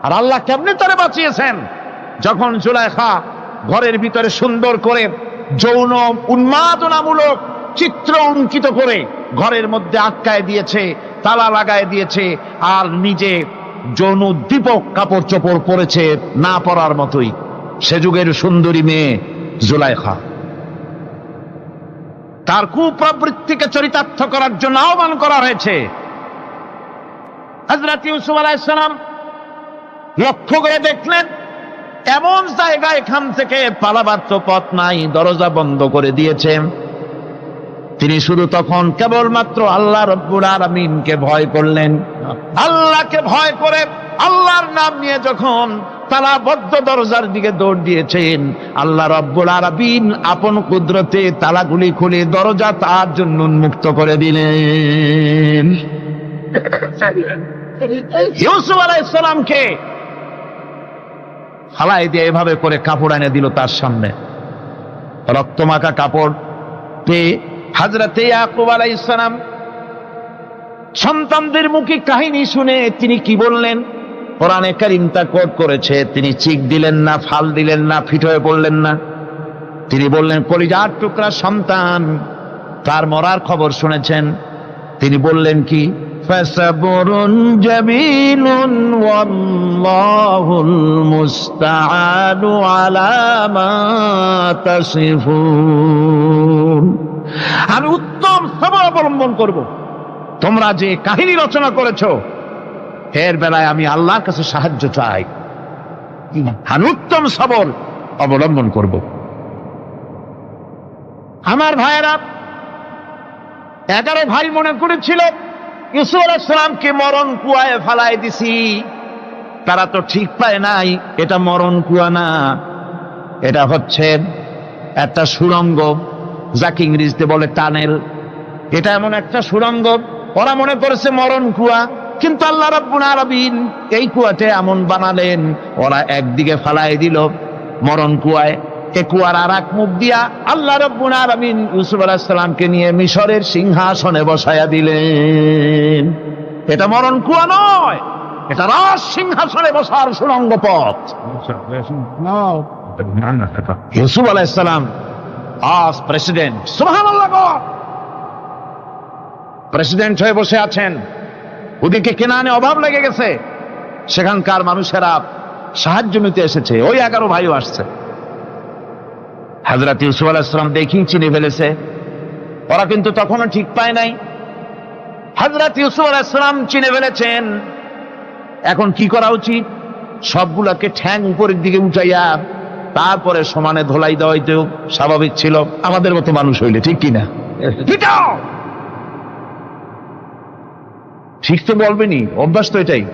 আর আল্লাহ কেমনে তারে বাঁচিয়েছেন? যখন জুলাইখা ঘরের ভিতরে সুন্দর করে যৌন উন্মাদনামূলক চিত্র অঙ্কিত করে ঘরের মধ্যে আটকায় দিয়েছে, তালা লাগায় দিয়েছে, আর নিজে যৌন উদ্দীপক কাপড় চোপড় পরেছে, না পরার মতোই। সে যুগের সুন্দরী মেয়ে জুলাইখা, তার কুপ্রবৃত্তিকে চরিতার্থ করার জন্য আহ্বান করা হয়েছে। হযরত ইউসুফ আলাইহিস সালাম লক্ষ্য করে দেখলেন, এমন জায়গা, এখান থেকে পালাবার তো পথ নাই, দরজা বন্ধ করে দিয়েছে। তিনি শুধু তখন কেবলমাত্র আল্লাহ রব্বুল আলামিনকে ভয় করলেন। আল্লাহকে ভয় করে আল্লাহর নাম নিয়ে যখন তালাবদ্ধ দরজার দিকে দৌড় দিয়েছেন, আল্লাহ রব্বুল আলামিন আপন কুদরতে তালাগুলি খুলে দরজা তার জন্য উন্মুক্ত করে দিলেন। ইউসুফ আলাইহিস সালামকে ফালাই দিয়ে এভাবে করে কাপড় এনে দিল তার সামনে, রক্তমাখা কাপড় পেয়ে হযরত ইয়াকুব আলাইহিস সালাম সন্তানদের মুখে কাহিনী শুনে তিনি কি বললেন? কোরআনে কারীম তা কোট করেছে। তিনি চিক দিলেন না, ফাল দিলেন না, ফিট হয়ে পড়লেন না। তিনি বললেন, কলিজার টুকরা সন্তান তার মরার খবর শুনেছেন? তিনি বললেন কি? ফাসাবরুন জামিলুন ওয়াল্লাহুল মুস্তাআনু আলা মা তাসিফুন। আমি উত্তম সবর অবলম্বন করব। তোমরা যে কাহিনী রচনা করেছো এর বেলায় আমি আল্লাহর কাছে সাহায্য চাই। আমি উত্তম সবর অবলম্বন করব। আমার ভাইয়েরা, 11 ভাই মনে করেছিল ইউসুফ আলাইহিস সালামকে মরণ কুয়ায় ফালায় দিছি। তারা তো ঠিক পায় নাই এটা মরণ কুয়া না, এটা হচ্ছে একটা সুড়ঙ্গ, যাকে ইংরেজিতে বলে টানেল। এটা এমন একটা সুড়ঙ্গ, ওরা মনে করেছে মরণ কুয়া, কিন্তু আল্লাহ রাব্বুল আলামিন এই কুয়াতে এমন বানালেন, ওরা একদিকে ফালায় দিল মরণ কুয়ায়, এ কুয়ার আর এক মুখ দিয়া আল্লাহ রাব্বুল আলামিন ইউসুফ আলাইহিস সালামকে নিয়ে মিশরের সিংহাসনে বসায়া দিলেন। এটা মরণ কুয়া নয়, এটা রাজ সিংহাসনে বসার সুড়ঙ্গ পথ। ইউসুফ আলাইহিস সালাম আজ প্রেসিডেন্ট, সুবহানাল্লাহ, প্রেসিডেন্ট হয়ে বসে আছেন। ওদিকে কেনানে অভাব লেগে গেছে, সেখানকার মানুষেরা সাহায্য নিতে এসেছে, ওই 11 ভাইও আসছে। হযরত ইউসুফ আলাইহিস সালাম দেখেই চিনে ফেলেছে, ওরা কিন্তু তখনও ঠিক পায় নাই। হযরত ইউসুফ আলাইহিস সালাম চিনে ফেলেছেন। এখন কি করা উচিত? সবগুলাকে ঠ্যাং উপরের দিকে উঠাইয়া তারপরে সমানে ধোলাই দেওয়াই তো স্বাভাবিক ছিল, আমাদের মতো মানুষ হইলে, ঠিক কিনা? ঠিক তো বলবেনি, অভ্যাস তো এটাই।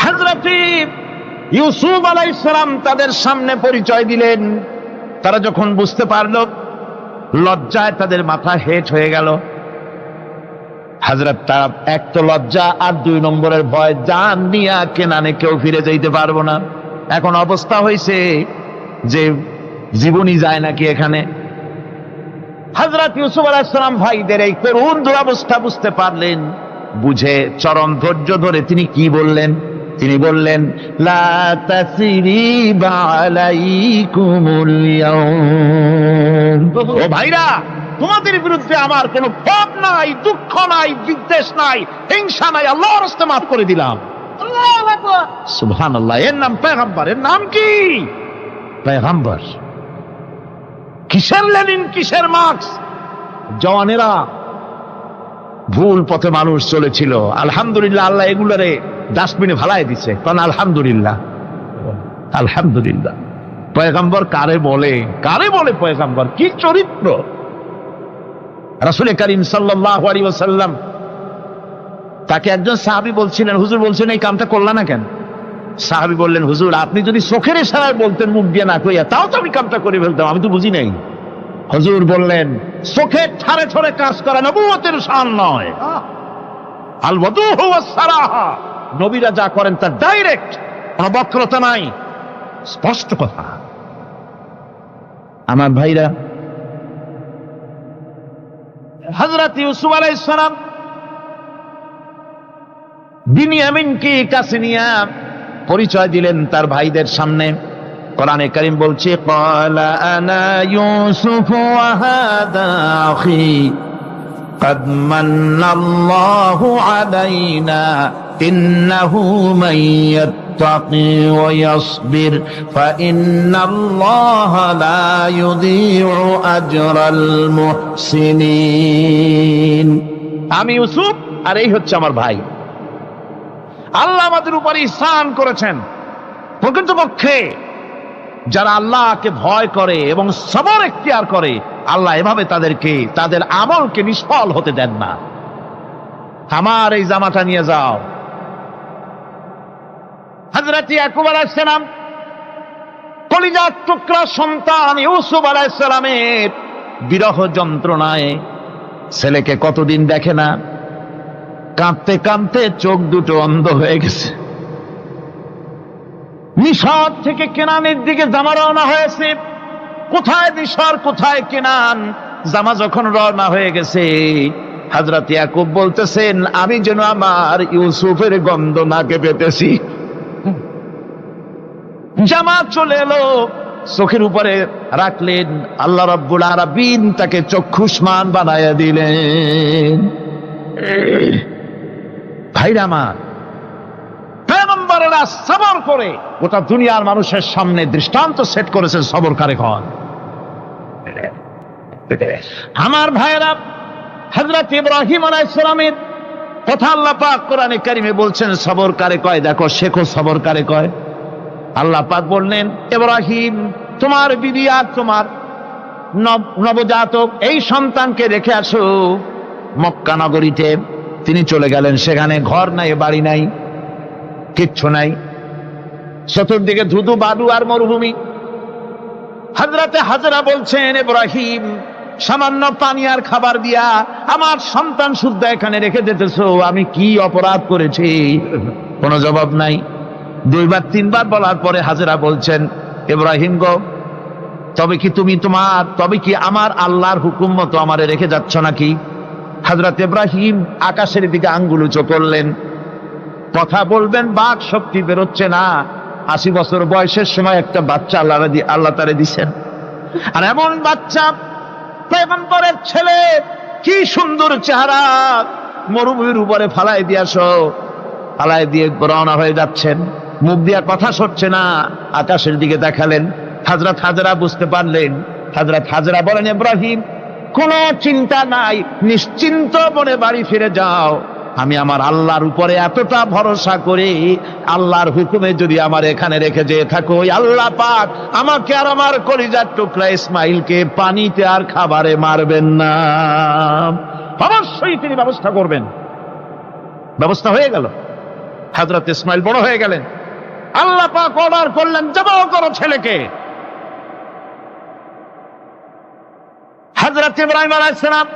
হযরত ইউসুফ আলাইহিস সালাম তাদের সামনে পরিচয় দিলেন। তারা যখন বুঝতে পারল, লজ্জায় তাদের মাথা হেট হয়ে গেল। হযরত, তারা এক তো লজ্জা, আর 2 নম্বরের ভয়, জান নিয়া কেনানে কেউ ফিরে যাইতে পারবো না। এখন অবস্থা হয়েছে যে জীবনই যায় নাকি এখানে। হযরত ইউসুফ আলাইহিস সালাম ভাইদের এই করুণ দুরবস্থা বুঝতে পারলেন, বুঝে চরম ধৈর্য ধরে তিনি কি বললেন? তিনি বললেন, লা তাসরিবা আলাইকুমুল ইয়াউম। ও ভাইরা, তোমাদের বিরুদ্ধে আমার কোনো পাপ নাই, দুঃখ নাই, বিদ্বেষ নাই, হিংসা নাই, আল্লাহর রাস্তায় মাফ করে দিলাম। আল্লাহু আকবার, সুবহানাল্লাহ। এর নাম পয়গম্বর। এর নাম কি? পয়গম্বর। কিসের লেনিন, কিসের মার্কস? জওয়ানেরা, ভুল পথে মানুষ চলেছিল, আলহামদুলিল্লাহ আল্লাহ এগুলারে ডাস্টবিনে ফালাই দিছে। কারণ আলহামদুলিল্লাহ, আলহামদুলিল্লাহ। পয়গম্বর কারে বলে? কারে বলে পয়গম্বর? কি চরিত্র! রাসূল করিম সাল্লাল্লাহু আলাইহি ওয়াসাল্লাম, তাকে একজন সাহাবী বলছিলেন, হুজুর বলছেন এই কামটা করলা না কেন? সাহাবী বললেন, হুজুর আপনি যদি চোখের ইশারায় বলতেন, মুখ দিয়ে না কইয়া, তাও তো আমি কামটা করে ফেলতাম, আমি তো বুঝি নাই। হুজুর বললেন, চোখের ঠারে ঠারে কাজ করা নবুয়তের শান নয়। আল ওয়াদুহু ওয়াস সারাহা, নবীরা যা করেন তা ডাইরেক্ট, কোনো বক্রতা নাই, স্পষ্ট কথা। আমার ভাইরা, হযরত ইউসুফ আলাইহিস সালাম বিনিয়ামিনকে কাছে নিয়ে পরিচয় দিলেন তার ভাইদের সামনে। কোরআনে কারীম বলছে, ক্বালা আনা ইউসুফ ওয়া হাদা আখি قد من الله علينا إنه من يتقي ويصبر فإن الله لا يضيع أجر المحسنين। আমি ইউসুফ, আর এই হচ্ছে আমার ভাই। আল্লাহ আমাদের উপর ইহসান করেছেন। প্রকৃতপক্ষে যারা আল্লাহকে ভয় করে এবং সবর এখতিয়ার করে, আল্লাহ এভাবে তাদেরকে, তাদের আমলকে নিষ্ফল হতে দেন না। আমার এই জামাটা নিয়ে যাও। হযরত ইয়াকুব আলাইহিস সালাম, কলিজার টুকরা সন্তান ইউসুফ আলাইহিস সালামের বিরহ যন্ত্রণায় ছেলেকে কতদিন দেখে না, কাঁদতে কাঁদতে চোখ দুটো অন্ধ হয়ে গেছে। মিশর থেকে কেনানের দিকে জামা রওনা হয়েছে। কোথায় মিশর, কোথায় কেনান? জামা যখন রওনা হয়ে গেছে, হযরত ইয়াকুব বলতেছেন, আমি যেন আমার ইউসুফের গন্ধ নাকে পেতেছি। জামাত চলে এলো, চোখের উপরে রাখলেন, আল্লাহ রাব্বুল আলামিন তাকে চক্ষুষ্মান বানায়া দিলেন। ভাইরা আমার, পয়গম্বরেরা সবর করে গোটা দুনিয়ার মানুষের সামনে দৃষ্টান্ত সেট করেছেন সবর কারে কন। আমার ভাইরা, হযরত ইব্রাহিম আলাইহিস সালামের কথা আল্লাহ পাক কোরআনে কারিমে বলছেন সবর কারে কয়, দেখো শেখো সবর কারে কয়। আল্লাহ পাক বললেন, ইব্রাহিম তোমার বিবি আর তোমার নবজাতক এই সন্তানকে রেখে আসো মক্কা নগরীতে। তিনি চলে গেলেন, সেখানে ঘর নাই, বাড়ি নাই, কিচ্ছু নাই, চতুর্দিকে ধুধু বালু আর মরুভূমি। হযরতে হাজরা বলছেন, ইব্রাহিম সামান্য পানি আর খাবার দিয়া আমার সন্তান শুদ্ধ এখানে রেখে দিতেছো, আমি কি অপরাধ করেছি? কোনো জবাব নাই। দুইবার তিনবার বলার পরে হাজরা বলছেন, ইব্রাহিম গো, তবে কি আমার আল্লাহর হুকুম মতো আমারে রেখে যাচ্ছ নাকি? হযরত ইব্রাহিম আকাশের দিকে আঙ্গুল উঁচু করলেন, কথা বলবেন বাক শক্তি বেরোচ্ছে না। 80 বছর বয়সের সময় একটা বাচ্চা আল্লাহ তারে দিছেন, আর এমন বাচ্চা পয়গম্বরের ছেলে, কি সুন্দর চেহারা, মরুভূমির উপরে ফালাই দিয়ে রওনা হয়ে যাচ্ছেন, মুখ দিয়া কথা সরছে না, আকাশের দিকে দেখালেন। হযরত হাজরা বুঝতে পারলেন। হযরত হাজরা বলেন, ইব্রাহিম কোনো চিন্তা নাই, নিশ্চিন্ত মনে বাড়ি ফিরে যাও। আমি আমার আল্লাহর উপরে এতটা ভরসা করি, আল্লাহর হুকুমে যদি আমার এখানে রেখে যেয়ে থাকো, আল্লাহ পাক আমাকে আর আমার কলিজার টুকরা ইসমাইলকে পানিতে আর খাবারে মারবেন না, অবশ্যই তিনি ব্যবস্থা করবেন। ব্যবস্থা হয়ে গেল। হযরত ইসমাইল বড় হয়ে গেলেন। আল্লাহ পাক অর্ডার করলেন, জবাহ করো ছেলেকে। হযরত ইব্রাহিম আলাইহিস সালাম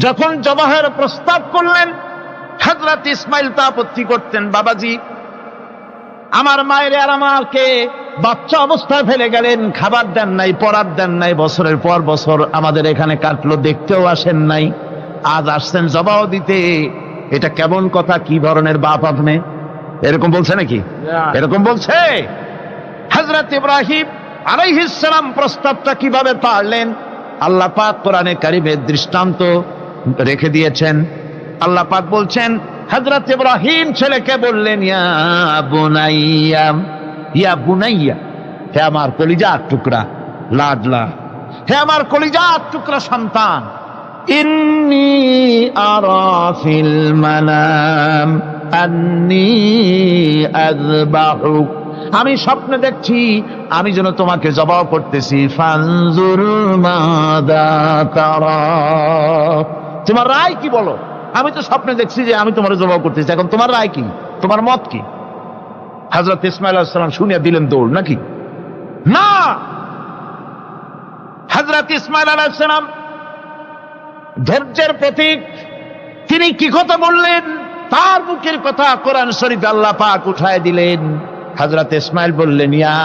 যখন জবাহের প্রস্তাব করলেন, হযরত ইসমাইল তা আপত্তি করতেন, বাবাজি আমার মায়ের আর আমাকে বাচ্চা অবস্থায় ফেলে গেলেন, খাবার দেন নাই, পরার দেন নাই, বছরের পর বছর আমাদের এখানে কাটলো, দেখতেও আসেন নাই, আজ আসছেন জবাহ দিতে, এটা কেমন কথা? কি ধরনের বাপ আপনি? এরকম বলছে নাকি? এরকম বলছে। হযরত ইব্রাহিম আলাইহিস সালাম প্রস্তাবটা কিভাবে পারলেন? আল্লাহ পাক কোরআনে কারিমে দৃষ্টান্ত রেখে দিয়েছেন। আল্লাহ পাক বলছেন, হযরত ইব্রাহিম ছেলেকে বললেন, ইয়া বুনাইয়া, হে আমার কলিজার টুকরা লাডলা, হে আমার কলিজার টুকরা সন্তান, ইন্নী আরা ফিল মানাম আন্নী আযবাহুক, আমি স্বপ্নে দেখছি আমি যেন তোমাকে জবাহ করতেছি, ফানজুর মাযা তারা, তোমার রায় কি বলো? আমি তো স্বপ্নে দেখছি যে আমি তোমার জবাহ করতেছি, এখন তোমার রায় কি, তোমার মত কি? হযরত ইসমাঈল আলাইহিস সালাম শুনিয়া দিলেন দৌড়, নাকি? না, হযরত ইসমাঈল আলাইহিস সালাম ধৈর্যের প্রতীক, তিনি কি কথা বললেন? তার মুখের কথা কোরআন শরীফে আল্লাহ পাক উঠায় দিলেন। হযরত ইসমাঈল বললেন, ইয়া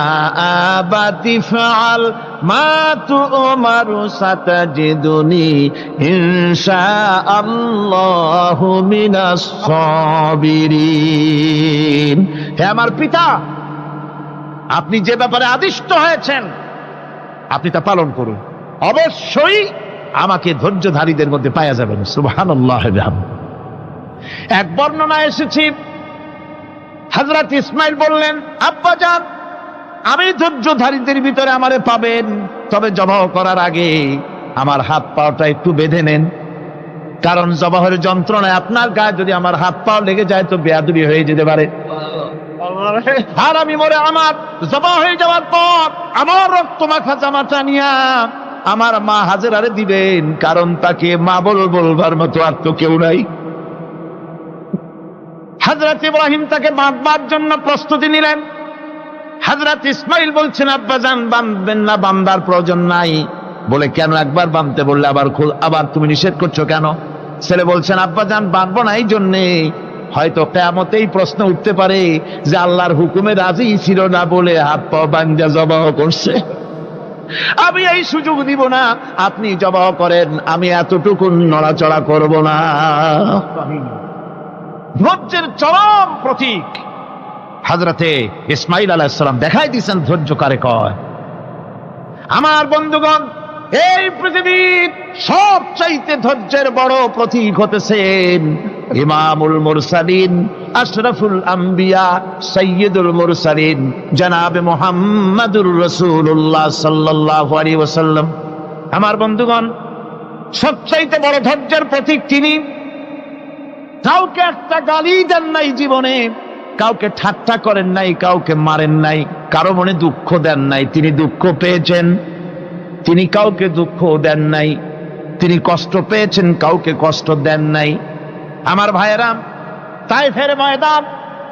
আবাতি ফাআল মা তু'মারু সাতাজিদুনি ইনশাআল্লাহু মিনাস সাবিরিন, হে আমার পিতা, আপনি যে ব্যাপারে আদিষ্ট হয়েছেন আপনি তা পালন করুন, অবশ্যই আমাকে ধৈর্যধারীদের মধ্যে পাওয়া যাবেন। সুবহানাল্লাহ। এক বর্ণনা এসেছে, হযরত ইসমাঈল বললেন, আব্বাজান আমি ধৈর্যধারীদের ভিতরে আমারে পাবেন, তবে জবাহ করার আগে আমার হাত পাওটা একটু বেঁধে নেন, কারণ জবাহের যন্ত্রণায় আপনার গায়ে যদি আমার হাত পাও লেগে যায় তো বেয়াদবি হয়ে যেতে পারে, আর আমি মরে আমার জবাহ হয়ে যাওয়ার পর আমার রক্ত মাখা জামাটা নিয়া আমার মা হাজেরারে দিবেন, কারণ তাকে মা বলবার মতো আর তো কেউ নাই। হযরত ইব্রাহিম তাকে বাঁধবার জন্য প্রস্তুতি নিলেন। হযরত ইসমাঈল বলছেন, আব্বাজান বাঁধবেন না, বাঁধার প্রয়োজন নাই। বলে, কেন? একবার বাঁধতে বললে আবার তুমি নিষেধ করছো কেন? ছেলে বলছেন, আব্বাজান বাঁধবো না এই জন্যে, হয়তো কিয়ামতেই প্রশ্ন উঠতে পারে যে আল্লাহর হুকুমে রাজি ছিল না বলে হাত পা বাঁধা জবাহ করছে, আমি এই সুযোগ দিব না, আপনি জবাহ করেন, আমি এতটুকু নড়াচড়া করব না। ধৈর্যের চরম প্রতীক হযরতে ইসমাঈল আলাইহিস সালাম দেখাই দিয়েছেন ধৈর্য কারে কয়। আমার বন্ধুগণ, এই পৃথিবীর সবচাইতে ধৈর্যের বড় প্রতীক হতেছেন ইমামুল মুরসালিন, আশরাফুল আম্বিয়া, সাইয়্যিদুল মুরসালিন জনাবে মুহাম্মাদুর রাসূলুল্লাহ সাল্লাল্লাহু আলাইহি ওয়াসাল্লাম। আমার বন্ধুগণ, সবচাইতে বড় ধৈর্যের প্রতীক তিনি। কাউকে একটা গালি দেন নাই জীবনে, কাউকে ঠাট্টা করেন নাই, কাউকে মারেন নাই, কারো মনে দুঃখ দেন নাই। তিনি দুঃখ পেয়েছেন, তিনি কাউকে দুঃখ দেন নাই। তিনি কষ্ট পেয়েছেন, কাউকে কষ্ট দেন নাই। আমার ভাইয়েরা, তায়েফের ময়দান,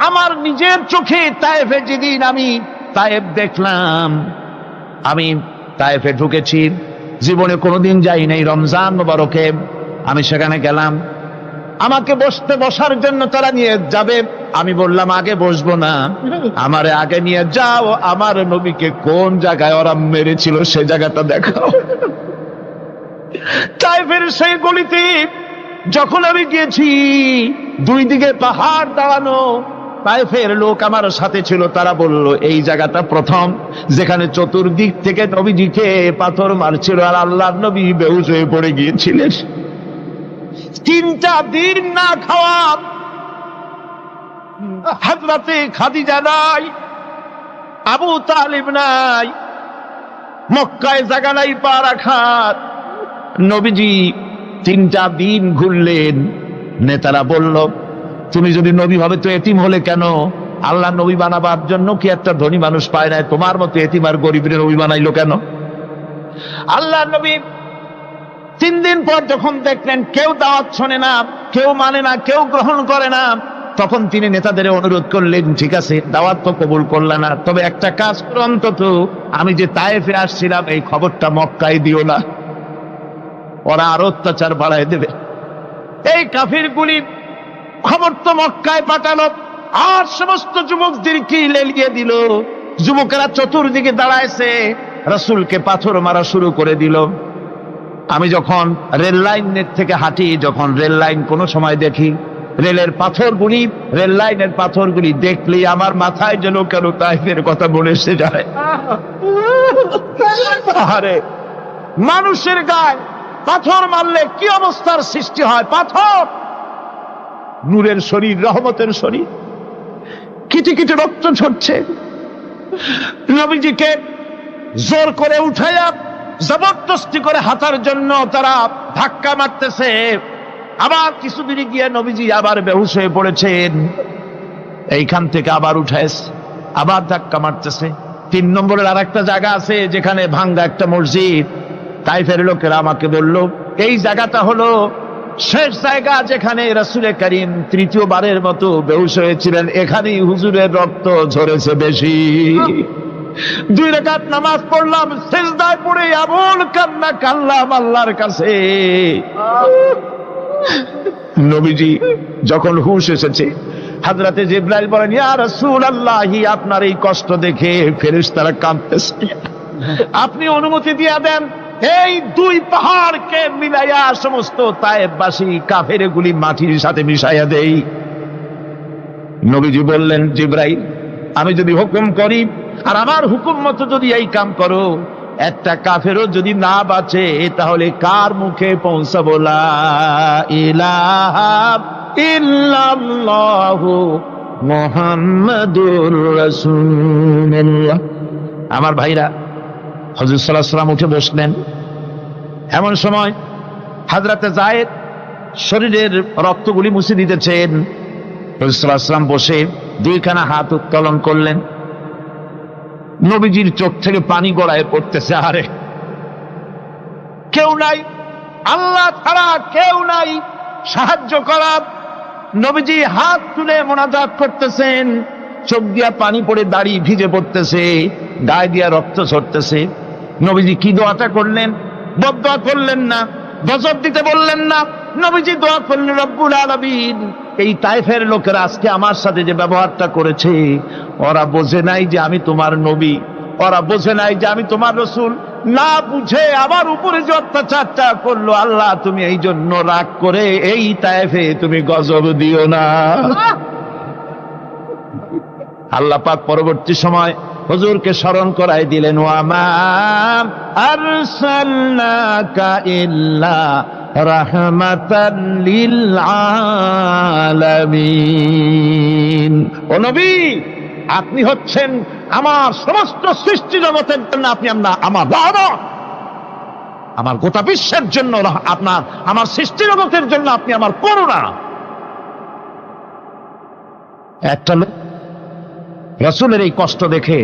আমার নিজের চোখে তায়েফে যেদিন আমি তায়েফ দেখলাম, আমি তায়েফে ঢুকেছি, জীবনে কোনোদিন যাই নাই। রমজান মোবারকে আমি সেখানে গেলাম, আমাকে বসার জন্য তারা নিয়ে যাবে। আমি বললাম আগে বসবো না, আমারে আগে নিয়ে যাও, আমার নবীকে কোন জায়গায় ওরা মেরেছিল সে জায়গাটা দেখাও। তায়েফের সেই গলিতে যখন আমি গিয়েছি, দুই দিকে পাহাড় দাঁড়ানো, তায়েফের লোক আমার সাথে ছিল, তারা বলল এই জায়গাটা প্রথম যেখানে চতুর্দিক থেকে নবীজিকে পাথর মারছিল আর আল্লাহর নবী বেহুশ হয়ে পড়ে গিয়েছিলেন। 3টা দিন না খাওয়া, হযরতে খাদিজা নাই, আবু তালিব নাই, মক্কায় জায়গা নাই পা রাখার। নবীজি 3টা দিন ঘুরলেন। নেতারা বলল তুমি যদি নবী হবে তো এতিম হলে কেন? আল্লাহ নবী বানাবার জন্য কি একটা ধনী মানুষ পায় নাই? তোমার মতো এতিম আর গরিবের নবী বানাইলো কেন? আল্লাহ নবী 3 দিন পর যখন দেখলেন কেউ দাওয়াত শোনে না, কেউ মানে না, কেউ গ্রহণ করে না, তখন তিনি নেতাদের অনুরোধ করলেন, ঠিক আছে দাওয়াত তো কবুল করলে না, তবে একটা কাজ করো, অন্তত আমি যে তায়েফে আসছিলাম এই খবরটা মক্কায় দিও না, ওরা আরো অত্যাচার বাড়ায় দেবে। এই কাফিরগুলি খবর তো মক্কায় পাঠালো, আর সমস্ত যুবকদেরকে লেলিয়ে দিল। যুবকেরা চতুর্দিকে দাঁড়াইছে, রাসূলকে পাথর মারা শুরু করে দিল। আমি যখন রেল লাইনের থেকে হাঁটি, যখন রেল লাইন কোনো সময় দেখি, রেলের পাথরগুলি, রেল লাইনের পাথরগুলি দেখলেই আমার মাথায় যেন কেন তায়েফের কথা মনে এসে যায়। আরে মানুষের গায়ে পাথর মারলে কি অবস্থার সৃষ্টি হয়? পাথর নূরের শরীর, রহমতের শরীর, কিটি কিটি রক্ত ঝরছে। নবীজিকে জোর করে উঠাইয়া জবরদস্তি করে হাঁটার জন্য তারা ধাক্কা মারতেছে। আবার কিছুদিন গিয়ে নবীজি আবার বেহুশ হয়ে পড়েছেন, এইখান থেকে আবার উঠাইছে, আবার ধাক্কা মারতেছে। 3 নম্বরের আর একটা জায়গা আছে যেখানে ভাঙ্গা একটা মসজিদ। তায়েফের লোকেরা আমাকে বলল এই জায়গাটা হলো শেষ জায়গা যেখানে রাসূল করিম 3য়-বারের মতো বেহুশ হয়েছিলেন, এখানেই হুজুরের রক্ত ঝরেছে বেশি। 2 রাকাত নামাজ পড়লাম, সিজদায় পড়ে এমন কান্না কাঁদলাম আল্লাহর কাছে। নবীজি যখন হুঁশ এসেছে, হযরতে জিবরাইল বলেন, ইয়া রাসূলুল্লাহ, আপনার এই কষ্ট দেখে ফেরেশতারা কাঁদতেছে, আপনি অনুমতি দিয়ে দেন এই 2 পাহাড়কে মিলাইয়া সমস্ত তায়েফবাসী কাফেরগুলি মাটির সাথে মিশাইয়া দেই। নবীজি বললেন, জিবরাইল, আমি যদি হুকুম করি আর আমার হুকুম মতো যদি এই কাম করো, একটা কাফেরও যদি না বাঁচে তাহলে কার মুখে পৌঁছাবো লা ইলাহা ইল্লাল্লাহু মুহাম্মাদুর রাসূলুল্লাহ। আমার ভাইরা, হযরত সাল্লাল্লাহু আলাইহি ওয়াসাল্লাম উঠে বসলেন। এমন সময় হযরতে যায়েদ শরীরের রক্তগুলি মুছে দিতেছেন। হযরত সাল্লাল্লাহু আলাইহি ওয়াসাল্লাম বসে 2খানা হাত উত্তোলন করলেন। নবীজির চোখ থেকে পানি গড়ায় পড়তেছে। আরে কেউ নাই, আল্লাহ ছাড়া কেউ নাই সাহায্য করার। নবীজি হাত তুলে মোনাজাত করতেছেন, চোখ দিয়া পানি পড়ে দাড়ি ভিজে পড়তেছে, গায়ে দিয়া রক্ত ঝরতেছে। নবীজি কি দোয়াটা করলেন? বদদোয়া করলেন না, গজব দিতে বললেন না। নবীজি দোয়া করলেন, রব্বুল আলামিন, এই তায়েফের লোকেরা আজকে আমার সাথে যে ব্যবহারটা করেছে, ওরা বোঝে নাই যে আমি তোমার নবী, ওরা বোঝে নাই যে আমি তোমার রাসূল, না বুঝে আমার উপরে যে অত্যাচারটা করলো, আল্লাহ তুমি এই জন্য রাগ করে এই তায়েফে তুমি গজব দিও না। আল্লাহ পাক পরবর্তী সময় হুজুরকে স্মরণ করাই দিলেন, ওয়ামা আরসালনাকা ইল্লা রাহমাতাল লিল আলামিন। ও নবী, আপনি হচ্ছেন আমার সমস্ত সৃষ্টি জগতের জন্য, আপনি আমার রহমত, আমার গোটা বিশ্বের জন্য আপনার, আমার সৃষ্টি জগতের জন্য আপনি আমার করুণা। একটা লোক রাসূলের এই কষ্ট দেখে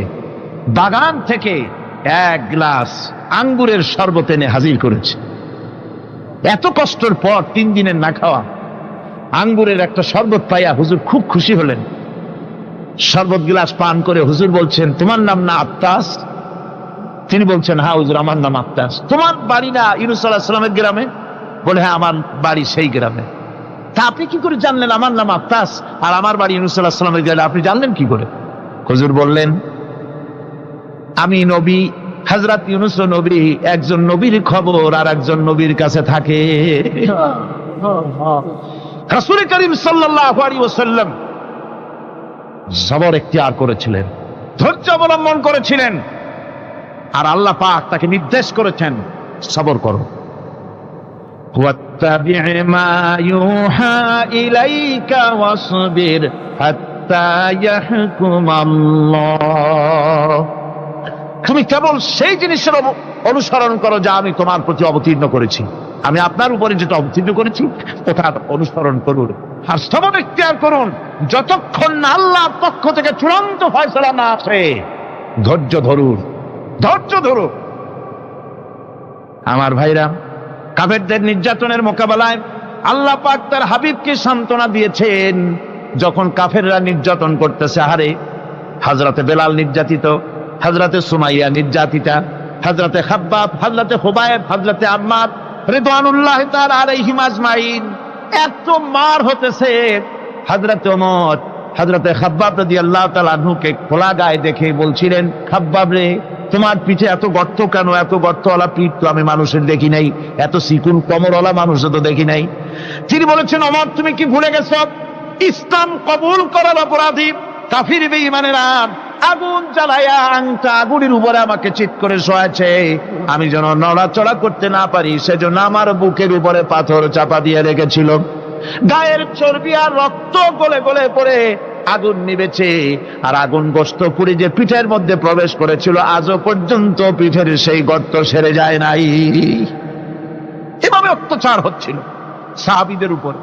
বাগান থেকে এক গ্লাস আঙ্গুরের শরবত এনে হাজির করেছে। এত কষ্টের পর 3 দিনের না খাওয়া আঙ্গুরের একটা শরবত পাইয়া হুজুর খুব খুশি হলেন। শরবত গ্লাস পান করে হুজুর বলছেন, তোমার নাম না আত্তাস? তিনি বলছেন, হ্যাঁ হুজুর, আমার নাম আত্তাস। তোমার বাড়ি না ইউনূস আলাইহিস সালামের গ্রামে? বলে, হ্যাঁ, আমার বাড়ি সেই গ্রামে। তা আপনি কি করে জানলেন আমার নাম আত্তাস আর আমার বাড়ি ইউনূস আলাইহিস সালামের গ্রামে? আপনি জানলেন কি করে? হুজুর বললেন, আমি নবী, হযরত ইউনূস নবী, একজন নবীর খবর আর একজন নবীর কাছে থাকে। রাসূল করিম সাল্লাল্লাহু আলাইহি ওয়াসাল্লাম সবর ইখতিয়ার করেছিলেন, ধৈর্য অবলম্বন করেছিলেন, আর আল্লাহ পাক তাকে নির্দেশ করেছেন, সবর করো। ওয়াত্তাবি' মা ইউহা ইলাইকা ওয়াসবির হাত্তা ইয়াহকুমাল্লাহ। তুমি কেবল সেই জিনিসের অনুসরণ করো যা আমি তোমার প্রতি অবতীর্ণ করেছি। আমি আপনার উপরে যেটা অবতীর্ণ করেছি ওটার অনুসরণ করুন, আর সবর ইখতিয়ার করুন যতক্ষণ না আল্লাহর পক্ষ থেকে চূড়ান্ত ফয়সালা না আসে। ধৈর্য ধরুন, ধৈর্য ধরুন। আমার ভাইরা, কাফেরদের নির্যাতনের মোকাবেলায় আল্লাহ পাক তার হাবিবকে সান্ত্বনা দিয়েছেন। যখন কাফেররা নির্যাতন করতেছে, হারে হযরতে বেলাল নির্যাতিত, হযরতে সুমাইয়া নির্যাতিতা, হযরতে খাব্বাব, হযরতে হুবায়ব, হযরতে আম্মার রিদওয়ানুল্লাহি তাআলা আলাইহিম আজমাইন, এত মার হতেছে। হযরতে ওমর হযরতে খাব্বাব রাদিয়াল্লাহু তাআলা আনহুকে খোলা গায়ে দেখে বলছিলেন, খাব্বাব রে, তোমার পিঠে এত গর্ত কেন? এত গর্তওয়ালা পিঠ তো আমি মানুষের দেখি নাই, এত চিকুন কোমরওয়ালা মানুষও তো দেখি নাই। তিনি বলেছেন, ওমর, তুমি কি ভুলে গেছ? ইসলাম কবুল করার অপরাধী কাফির বেঈমানেরা আগুন জ্বালায়া আংটা আগুনের উপরে আমাকে চিৎ করে শোয়াছে। আমি যেন নড়াচড়া করতে না পারি সেজন্য আমার বুকের উপরে পাথর চাপা দিয়ে রেখেছিল। গায়ের চর্বি আর রক্ত গলে গলে পড়ে আগুন নিবেছে, আর আগুন গোশত পুড়ে যে পিঠের মধ্যে প্রবেশ করেছিল আজও পর্যন্ত পিঠের সেই গর্ত সেরে যায় নাই। এভাবে অত্যাচার হচ্ছিল সাহাবীদের উপর।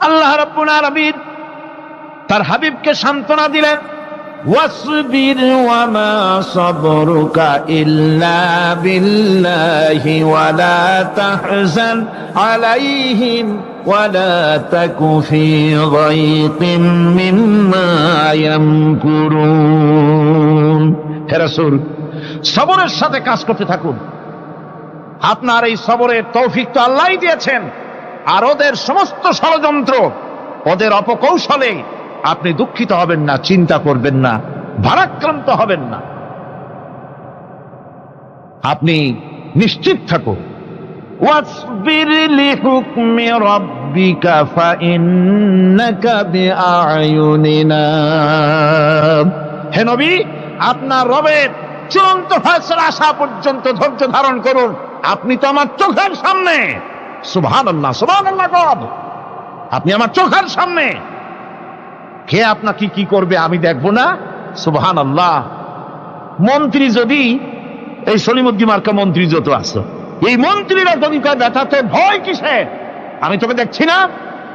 আল্লাহ রাব্বুল আলামিন তার হাবিবকে সান্ত্বনা দিলেন, ওয়াসবির ওয়ামা সাবরুকা ইল্লা বিল্লাহি ওয়ালা তাহজান আলাইহিম ওয়ালা তাকু ফি যায়কিম মিম্মা ইয়ামকুরুন। হে রাসূল, সবরের সাথে কাজ করতে থাকুন। আপনার এই সবরের তৌফিক তো আল্লাহই দিয়েছেন, আর ওদের সমস্ত ষড়যন্ত্র, ওদের অপকৌশলে আপনি দুঃখিত হবেন না, চিন্তা করবেন না, ভারাক্রান্ত হবেন না। আপনি নিশ্চিত থাকুন। ওয়াসবির লিহুকমি রাব্বিকা ফাইন্নাকা বিআয়ুনিনা। হে নবী, আপনার রবের চূড়ান্ত ফয়সালা আসা পর্যন্ত ধৈর্য ধারণ করুন। আপনি তো আমার চোখের সামনে। সুবহানাল্লাহ, সুবহানাল্লাহ। আপনি আমার চোখের সামনে। কে আপনাকে কি করবে আমি দেখবো না? সুবহানাল্লাহ। মন্ত্রী যদি, এই সলিমুদ্দিন মার্কা মন্ত্রী যত আছে, এই মন্ত্রীরা যদি কয় ব্যথাতে ভয় কিসে? আমি তোকে দেখছি না?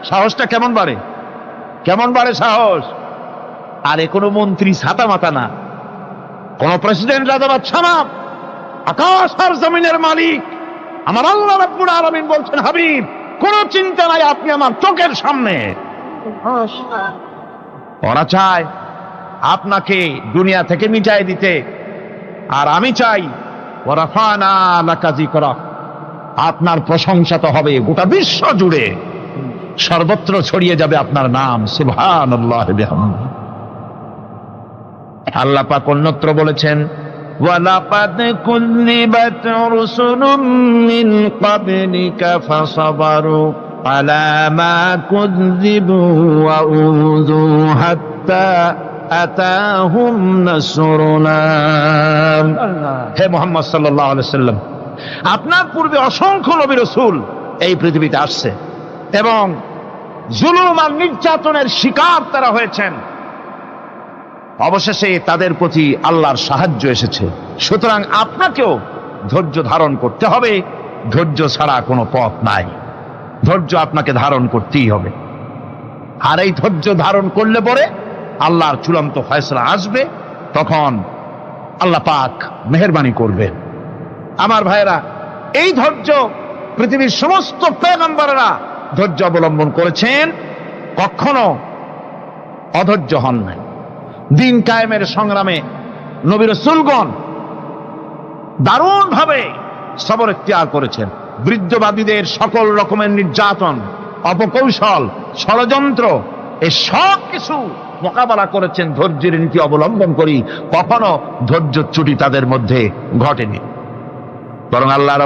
সাহসটা কেমন বাড়ে, কেমন বাড়ে সাহস। আরে কোনো মন্ত্রী ছাতা মাথা না, কোন প্রেসিডেন্ট রাজা বাদশা না, আকাশ আর জমিনের মালিক আমার আল্লাহ রাব্বুল আলামিন বলছেন, হাবিব, কোন চিন্তা নাই, আপনি আমার চোখের সামনে। ওরা চায় আপনাকে দুনিয়া থেকে মিটাই দিতে, আর আমি চাই ওয়ারাফানা লাকা যিকরাক, আপনার প্রশংসা তো হবে গোটা বিশ্ব জুড়ে, সর্বত্র ছড়িয়ে যাবে আপনার নাম। সুবহানাল্লাহ বিহামদিহি। আল্লাহ পাক অন্যত্র বলেছেন, ওয়ালাকাদ কুযযিবাত রুসুলুম মিন ক্বাবলিকা ফাসাবারু আলা মা কুযযিবু ওয়া উযু হাত্তা আতাহুম নাসরুনা। হে মুহাম্মদ সাল্লাল্লাহু আলাইহি সাল্লাম, আপনার পূর্বে অসংখ্য নবী রাসূল এই পৃথিবীতে আসছে এবং জুলুম আর নির্যাতনের শিকার তারা হয়েছেন। অবশেষে তাদের প্রতি আল্লাহর সাহায্য এসেছে। সুতরাং আপনাকেও ধৈর্য ধারণ করতে হবে। ধৈর্য ছাড়া কোনো পথ নাই। ধৈর্য আপনাকে ধারণ করতেই হবে। আর এই ধৈর্য ধারণ করলে পরে আল্লাহর চূড়ান্ত ফয়সালা আসবে, তখন আল্লাহ পাক মেহেরবানি করবেন। আমার ভাইয়েরা, এই ধৈর্য পৃথিবীর সমস্ত পয়গম্বররা ধৈর্য অবলম্বন করেছেন, কখনো অধৈর্য হন নাই। দিন কায়েমের সংগ্রামে নবী রাসূলগণ দারুণ ভাবে সবর ইখতিয়ার করেছেন। বৃদ্ধবাদীদের সকল রকমের নির্যাতন, অপকৌশল, ষড়যন্ত্র, এই সব কিছু মোকাবেলা করেছেন ধৈর্যের নীতি অবলম্বন করি। কখনো ধৈর্যচ্যুতি তাদের মধ্যে ঘটেনি, বরং আল্লাহ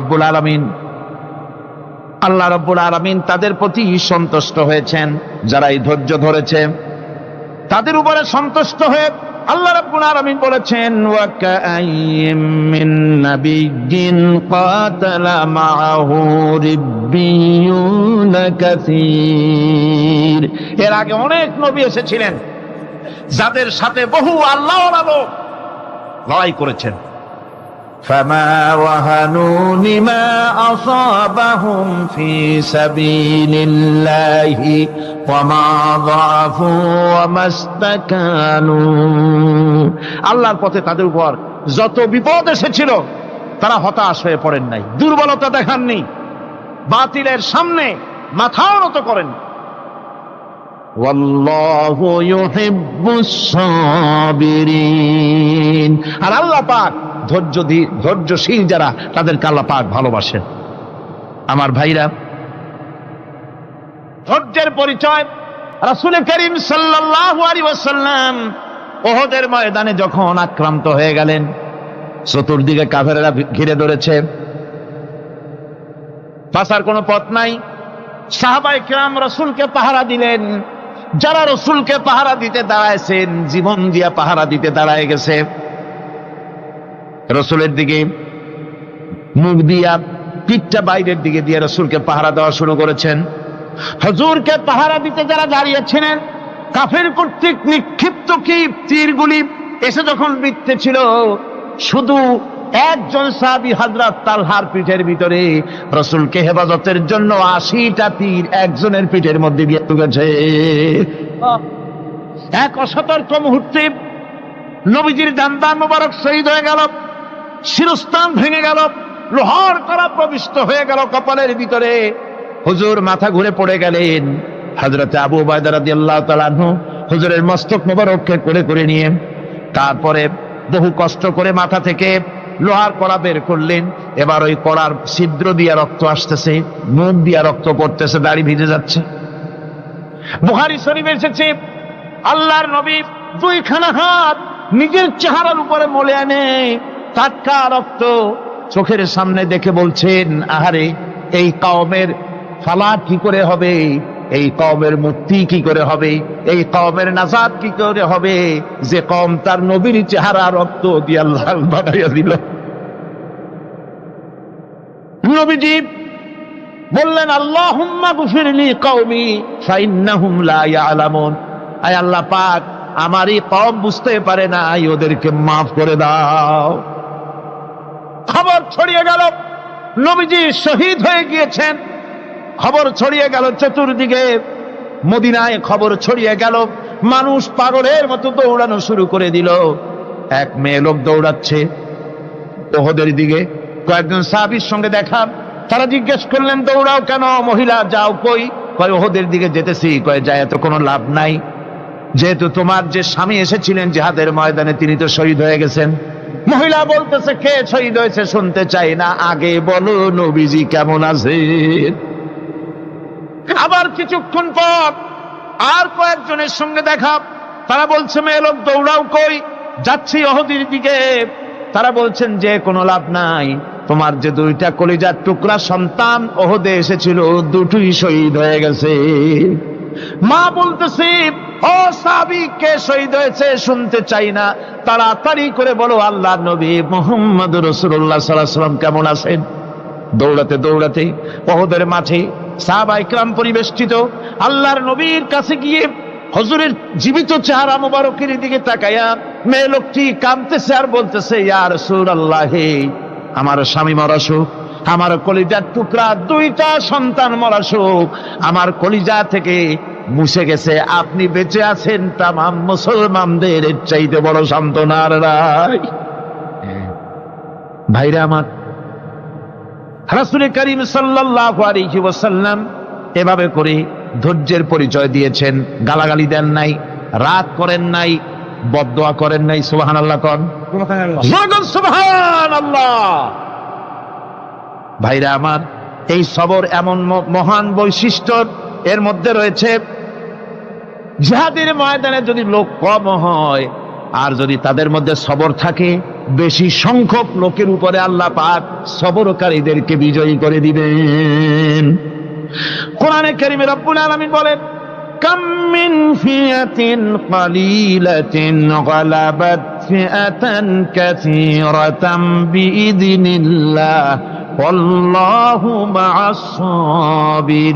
রাব্বুল আলামিন তাদের প্রতি সন্তুষ্ট হয়েছেন। যারা এই ধৈর্য ধরেছে তাদের উপরে সন্তুষ্ট হয়ে আল্লাহ রাব্বুল আলামিন বলেছেন, ওয়া কাআইয়্যিম মিন নাবিয়্যিন কাতালা মাআহু রিব্বিয়ুনা কাসীর। এর আগে অনেক নবী এসেছিলেন যাদের সাথে বহু আল্লাহওয়ালা লোক লড়াই করেছেন। فما وهنوا لما أصابهم في سبيل الله وما ضعفوا وما استكانوا। আল্লাহর পথে তাদের উপর যত বিপদ এসেছিল তারা হতাশ হয়ে পড়েন নাই, দুর্বলতা দেখাননি, বাতিলের সামনে মাথাও নত করেন। ওয়াল্লাহু ইউহিব্বুস সাবিরিন। আর আল্লাহ পাক ধৈর্যশীল যারা, তাদেরকে আল্লাহ পাক ভালোবাসেন। আমার ভাইরা, ধৈর্যের পরিচয় রাসূল করিম সাল্লাল্লাহু আলাইহি ওয়াসাল্লাম উহুদের ময়দানে যখন আক্রান্ত হয়ে গেলেন, চতুর্দিকে কাফেররা ঘিরে ধরেছে, বাঁচার কোনো পথ নাই। সাহাবায়ে কেরাম রাসূলকে পাহারা দিলেন। যারা রাসূলকে পাহারা দিতে দাঁড়ায়ছেন, জীবন দিয়া পাহারা দিতে দাঁড়ায় গেছে, রাসূলের দিকে মুখ দিয়া, পিঠটা বাইরের দিকে দিয়ে রাসূলকে পাহারা দেওয়া শুরু করেছেন। হুজুরকে পাহারা দিতে যারা দাঁড়িয়েছিলেন, কাফের কর্তৃক নিক্ষিপ্ত কি তীরগুলি এসে যখন বিঁধতেছিল, শুধু একজন সাহাবী হযরত তালহার পিঠের ভিতরে রাসূলকে হেফাজতের জন্য 80টা তীর একজনের পিঠের মধ্যে দিয়ে ঢুকেছে। এক অসতর্ক মুহূর্তে নবীজির দান্দান মোবারক শহীদ হয়ে গেল, শিরস্থান ভেঙে গেল, লোহার কড়া প্রবিষ্ট হয়ে গেল কপালের ভিতরে। হুজুর মাথা ঘুরে পড়ে গেলেন। হযরত আবু উবাইদা রাদিয়াল্লাহু তাআলা আনহু হুজুরের মস্তক মোবারককে কোলে করে নিয়ে তারপরে বহু কষ্ট করে মাথা থেকে লোহার কড়া বের করলেন। এবার ওই কড়ার ছিদ্র দিয়ে রক্ত আসতেছে, মুখ দিয়ে রক্ত পড়তেছে, দাড়ি ভিজে যাচ্ছে। বুখারী শরীফে এসেছে, আল্লাহর নবী দুইখানা হাত নিজের চেহারার উপরে মলে আনে টাটকা রক্ত চোখের সামনে দেখে বলছেন, আহারে, এই কওমের ফালাত কি করে হবে, এই কওমের মুক্তি কি করে হবে, এই কওমের নাজাত কি করে হবে, যে কওম তার নবীর চেহারা রক্ত দিয়ে লাল বানাইয়া দিল। নবীজি বললেন, আল্লাহুম্মা গফিরলি কওমি ফাইন্নাহুম লা ইয়ালামুন। আয় আল্লাহ পাক, আমার এই কওম বুঝতে পারে না, ওদেরকে মাফ করে দাও। খবর ছড়িয়ে গেল নবীজি শহীদ হয়ে গিয়েছেন। খবর ছড়িয়ে গেল চতুর্দিকে, মদিনায় খবর ছড়িয়ে গেল। মানুষ পাগলের মতো দৌড়ানো শুরু করে দিল। এক মেয়ে লোক দৌড়াচ্ছে উহুদের দিকে। কয়েকজন সাহাবীর সঙ্গে দেখা, তারা জিজ্ঞেস করলেন, দৌড়াও কেন মহিলা, যাও কই? কয় উহুদের দিকে যেতেছি। কয় যায় তো কোনো লাভ নাই, যেহেতু তোমার যে স্বামী এসেছিলেন জিহাদের ময়দানে, তিনি তো শহীদ হয়ে গেছেন। মহিলা বলতেছে, কে শহীদ হয়েছে শুনতে চাই না, আগে বলো নবীজি কেমন আছে। আবার কিছুক্ষণ পর আর কয়েকজনের সঙ্গে দেখা, তারা বলছে, মেয়ে লোক দৌড়াও কই? যাচ্ছি উহুদের দিকে। তারা বলছেন যে কোনো লাভ নাই, তোমার যে দুইটা কলিজার টুকরা সন্তান উহুদে এসেছিল, দুটোই শহীদ হয়ে গেছে। মা বলতেছে, ও সাহাবী, কে শহীদ হয়েছে শুনতে চাই না, তাড়াতাড়ি করে বলো আল্লাহর নবী মুহাম্মদ রাসূলুল্লাহ সাল্লাল্লাহু আলাইহি ওয়াসাল্লাম কেমন আছেন। দৌড়াতে দৌড়াতে উহুদের মাঠে সাহাবায়ে কিরাম পরিবেষ্টিত আল্লাহর নবীর কাছে গিয়ে হুজুরের জীবিত চেহারা মোবারকের দিকে তাকায়া মেয়ে লোকটি কাঁদতেছে আর বলতেছে, ইয়া রাসূলুল্লাহ, আমার স্বামী মরা শোক, আমার কলিজার টুকরা দুইটা সন্তান মরা শোক আমার কলিজা থেকে মুছে গেছে, আপনি বেঁচে আছেন, তামাম মুসলমানদের চাইতে বড় সান্ত্বনার রায়। ভাইরা আমার, রাসূল করিম সাল্লাল্লাহু আলাইহি ওয়াসাল্লাম এভাবে করে ধৈর্যের পরিচয় দিয়েছেন। গালাগালি দেন নাই, রাগ করেন নাই, বদদোয়া করেন নাই। সুবহানাল্লাহ কোন, সুবহানাল্লাহ। ভাইরা আমার, এই সবর এমন মহান বৈশিষ্ট্য, এর মধ্যে রয়েছে জিহাদের ময়দানে যদি লোক কম হয় আর যদি তাদের মধ্যে সবর থাকে, বেশি সংখ্যক লোকের উপরে আল্লাহ পাক সবরকারীদেরকে বিজয়ী করে দিবেন। কোরআনে কারীমে রব্বুল আলামিন বলেন, কাম মিন ফিয়াতিন কালিলাতিন গালাবাত ফিআতান কাসীরাতাম বিইذনিল্লাহ আল্লাহু মা'আস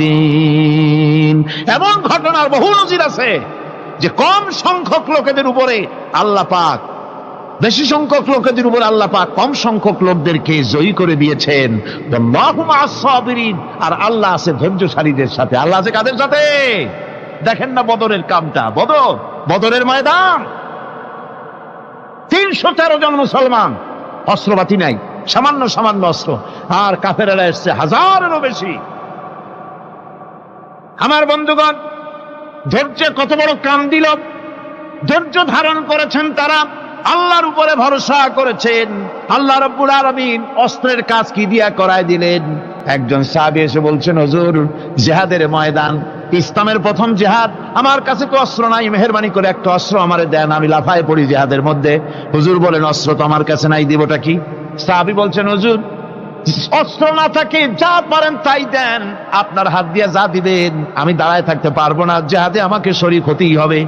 সাবিরিন। এমন ঘটনার বহু নজির আছে যে কম সংখ্যক লোকেদের উপরে আল্লাহ পাক, বেশি সংখ্যক লোকেদের উপর আল্লাহ পাক কম সংখ্যক লোকদেরকে জয়ী করে দিয়েছেন। আল্লাহু মা'আস সাবিরিন, আর আল্লাহ আছে ধৈর্যশালীদের সাথে। আল্লাহ আছে কাদের সাথে? দেখেন না বদরের কামটা, বদরের ময়দান, 313 জন মুসলমান, অস্ত্রপাতি নাই, সামান্য সামান্য অস্ত্র, আর কাফেরেরা এসছে হাজারেরও বেশি। আমার বন্ধুগণ, ধৈর্য কত বড় কাম দিল, ধৈর্য ধারণ করেছেন তারা, আল্লাহর উপরে ভরসা করেছেন। আল্লাহ রাব্বুল আলামিন অস্ত্রের কাজ কি দিয়া করায় দিলেন। একজন সাহাবী এসে বলছেন, হুজুর, জিহাদের ময়দান, ইসলামের প্রথম জিহাদ, আমার কাছে তো অস্ত্র নাই, মেহেরবানি করে একটা অস্ত্র আমারে দেন, আমি লাফায় পড়ি জিহাদের মধ্যে। হুজুর বলেন, অস্ত্র তো আমার কাছে নাই, দিবটা কি? সাহাবী বলছেন, হুজুর, অস্ত্র না থাকে যা পারেন তাই দেন, আপনার হাত দিয়ে যা দিবেন আমি দাঁড়ায় থাকতে পারবো না, জিহাদে আমাকে শরীক হতেই হবে।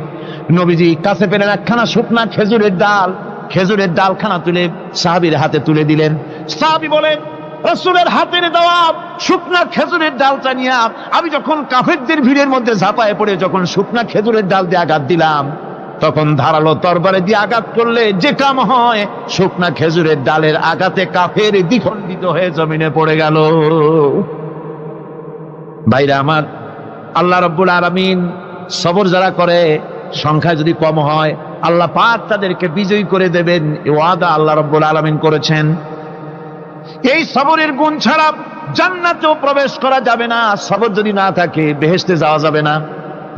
নবীজি কাছে পেলেন একখানা শুকনা খেজুরের ডালখানা তুলে সাহাবীর হাতে তুলে দিলেন। সাহাবী বলেন, রাসূলের হাতের দেওয়া শুকনা খেজুরের ডালটা নিয়ে আমি যখন কাফেরদের ভিড়ের মধ্যে ঝাঁপায় পড়ে যখন শুকনা খেজুরের ডাল দিয়ে আঘাত দিলাম, তখন ধারালো তরবারে দিয়ে আঘাত করলে যে কাম হয়, শুকনা খেজুরের ডালের আঘাতে কাফের দ্বিখণ্ডিত হয়ে জমিনে পড়ে গেল। ভাইরা আমার, আল্লাহ রাব্বুল আলামিন সবর যারা করে, সংখ্যা যদি কম হয়, আল্লাহ পাক তাদেরকে বিজয়ী করে দেবেন, এই ওয়াদা আল্লাহ রাব্বুল আলামিন করেছেন। এই সবরের গুণ ছাড়া জান্নাতেও প্রবেশ করা যাবে না। সবর যদি না থাকে বেহেশতে যাওয়া যাবে না।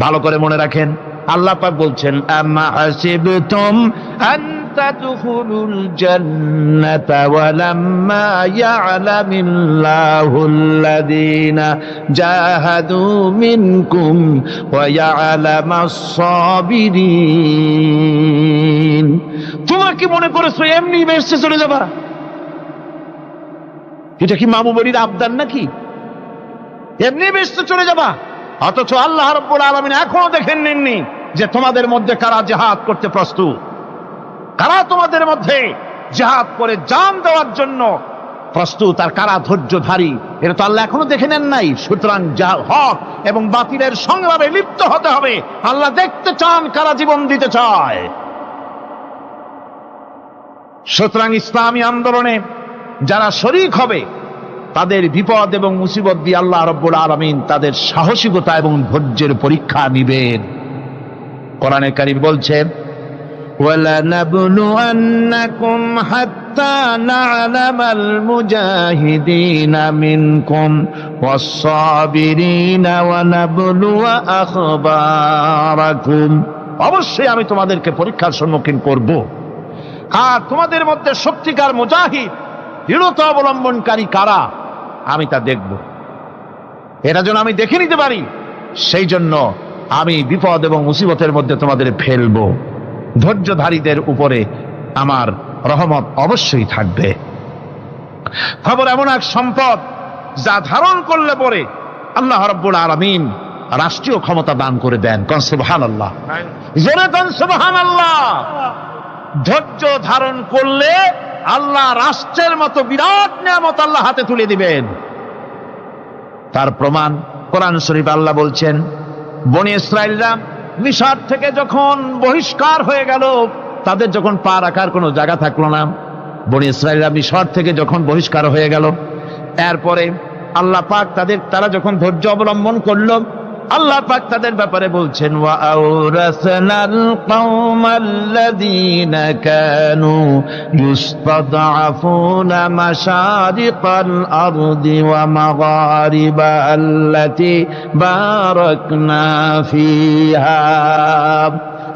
ভালো করে মনে রাখেন, আল্লাহ পাক বলছেন, আম্মা হাসিবতুম আন তাদখুলুল জান্নাতা ওয়া লাম্মা ইয়া'লামিল্লাহুল্লাযীনা জাহাদু মিনকুম ওয়া ইয়া'লামাস সাবিরিন। তোমরা কি মনে করেছো এমনি বেহেশতে চলে যাবা? এটা কি মামু বাড়ির আবদার নাকি? এমনি বেহেশতে চলে যাবা? অথচ আল্লাহ রাব্বুল আলামিন এখনো দেখেন নেননি যে তোমাদের মধ্যে কারা জিহাদ করতে প্রস্তুত, কারা তোমাদের মধ্যে জিহাদ করে জান দেওয়ার জন্য প্রস্তুত, আর কারা ধৈর্যধারী, এটা তো আল্লাহ এখনো দেখে নেন নাই। সুতরাং হক এবং বাতিলের সংগ্রামে লিপ্ত হতে হবে। আল্লাহ দেখতে চান কারা জীবন দিতে চায়। সুতরাং ইসলামী আন্দোলনে যারা শরীক হবে, তাদের বিপদ এবং মুসিবত দিয়ে আল্লাহ রাব্বুল আলামিন তাদের সাহসিকতা এবং ধৈর্যের পরীক্ষা নিবেন। কোরআনে কারীম বলছে, وَلَنَبْلُوَنَّكُمْ حَتَّى نَعْلَمَ الْمُجَاهِدِينَ مِنكُمْ وَالصَّابِرِينَ وَنَبْلُوَ أَخْبَارَكُمْ। অবশ্যই আমি তোমাদেরকে পরীক্ষার সম্মুখীন করব, আর তোমাদের মধ্যে সত্যিকার মুজাহিদ, দৃঢ়তা অবলম্বনকারী কারা, আমি তা দেখব। এটা যেন আমি দেখে নিতে পারি, সেই জন্য আমি বিপদ এবং মুসিবতের মধ্যে তোমাদের ফেলবো। ধৈর্যধারীদের উপরে আমার রহমত অবশ্যই থাকবে। খবর এমন এক সম্পদ যা ধারণ করলে পরে আল্লাহ রাব্বুল আলামিন রাষ্ট্রীয় ক্ষমতা দান করে দেন। কোন সুবহানাল্লাহ, জোরে কোন সুবহানাল্লাহ। ধৈর্য ধারণ করলে আল্লাহ রাষ্ট্রের মতো বিরাট নিয়ামত আল্লাহ হাতে তুলে দিবেন। তার প্রমাণ কোরআন শরীফ আল্লাহ বলছেন, বনি ইসরাইলরা মিশর থেকে যখন বহিষ্কার হয়ে গেল, তাদের যখন পা রাখার কোনো জায়গা থাকলো না, বনি ইসরাইলরা মিশর থেকে যখন বহিষ্কার হয়ে গেল, এরপরে আল্লাহ পাক তারা যখন ধৈর্য অবলম্বন করলো, আল্লাহ পাক তাদের ব্যাপারে বলছেন, ওয়া আওরাসনাল কওমাল্লাযীনা কানু ইস্তাদআফুনা মাশারিকাল আরদি ওয়া মাগারিবা আল্লাতী বারাকনা ফিহা।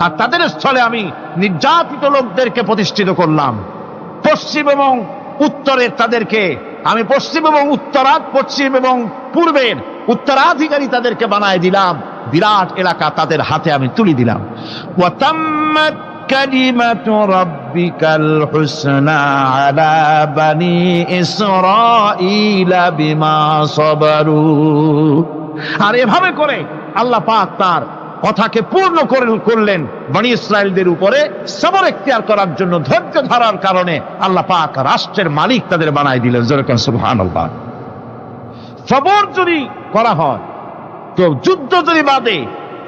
আর তাদের স্থলে আমি নির্যাতিত লোকদেরকে প্রতিষ্ঠিত করলাম। পশ্চিম এবং উত্তরের তাদেরকে আমি পশ্চিম এবং পূর্বের উত্তরাধিকারী তাদেরকে বানায় দিলাম। বিরাট এলাকা তাদের হাতে আমি তুলে দিলাম। ওয়া তাম্মাত কালিমাতু রাব্বিকাল হুসনা আলা বানি ইসরাঈলা বিমা সাবারু। আর এভাবে করে আল্লাহ পাক তার কথাকে পূর্ণ করলেন বনি ইসরাইলদের উপরে। সবর এখতিয়ার করার জন্য, ধৈর্য ধরার কারণে আল্লাহ পাক রাষ্ট্রের মালিক তাদের বানায় দিলেন। যেরকম সুবহানাল্লাহ। সবর যদি করা হয়, তো যুদ্ধ যদি বাদে,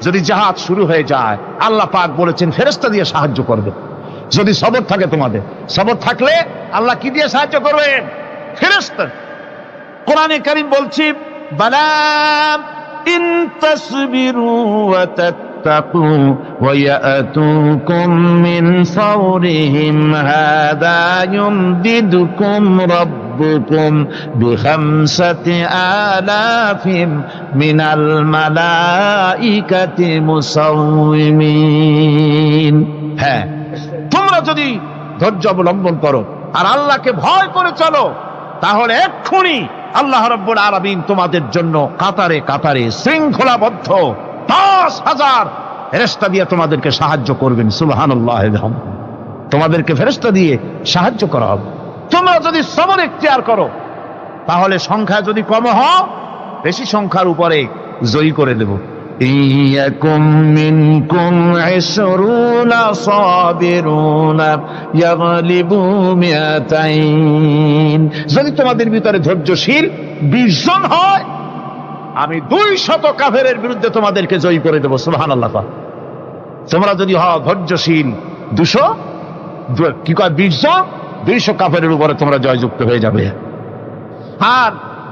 যদি জাহাজ শুরু হয়ে যায়, আল্লাহ পাক বলেছেন ফেরেশতা দিয়ে সাহায্য করবে। যদি সবর থাকে তোমাদের, সবর থাকলে আল্লাহ কি দিয়ে সাহায্য করবেন? ফেরেশতা। কোরআনে কারীম বলছি, বালা ইন তাসবিরু ওয়া তাত্তাকু ওয়া ইয়াতুকুম মিন ফাওরিহিম হাদা ইউমদিদুকুম রাব্বুকুম বিখামসাতি আলাফিম মিনাল মালাইকাতি মুসাউমিন। হ্যাঁ, তোমরা যদি ধৈর্য অবলম্বন করো আর আল্লাহকে ভয় করে চলো, তাহলে এক্ষুনি আল্লাহ রাব্বুল আলামিন তোমাদের জন্য কাতারে কাতারে শৃঙ্খলাবদ্ধ 10,000 ফেরেশতা দিয়ে তোমাদেরকে সাহায্য করবেন। সুবহানাল্লাহ। তোমাদেরকে ফেরেশতা দিয়ে সাহায্য করা হবে। তোমরা যদি সবর এখতিয়ার করো, তাহলে সংখ্যা যদি কম হয়, বেশি সংখ্যার উপরে জয়ী করে দেব। ইয়াকুম মিনকুম 20 সাবিরুনা ইয়াগলিবু মিয়াতাইন। যদি তোমাদের ভিতরে ধৈর্যশীল 20 জন হয়, আমি 200 কাফেরের বিরুদ্ধে তোমাদেরকে জয়ী করে দেব। সুবহানাল্লাহ। তোমরা যদি হও ধৈর্যশীল 200, কি কয় 20 জন, 200 কাফেরের উপরে তোমরা জয়যুক্ত হয়ে যাবে। আর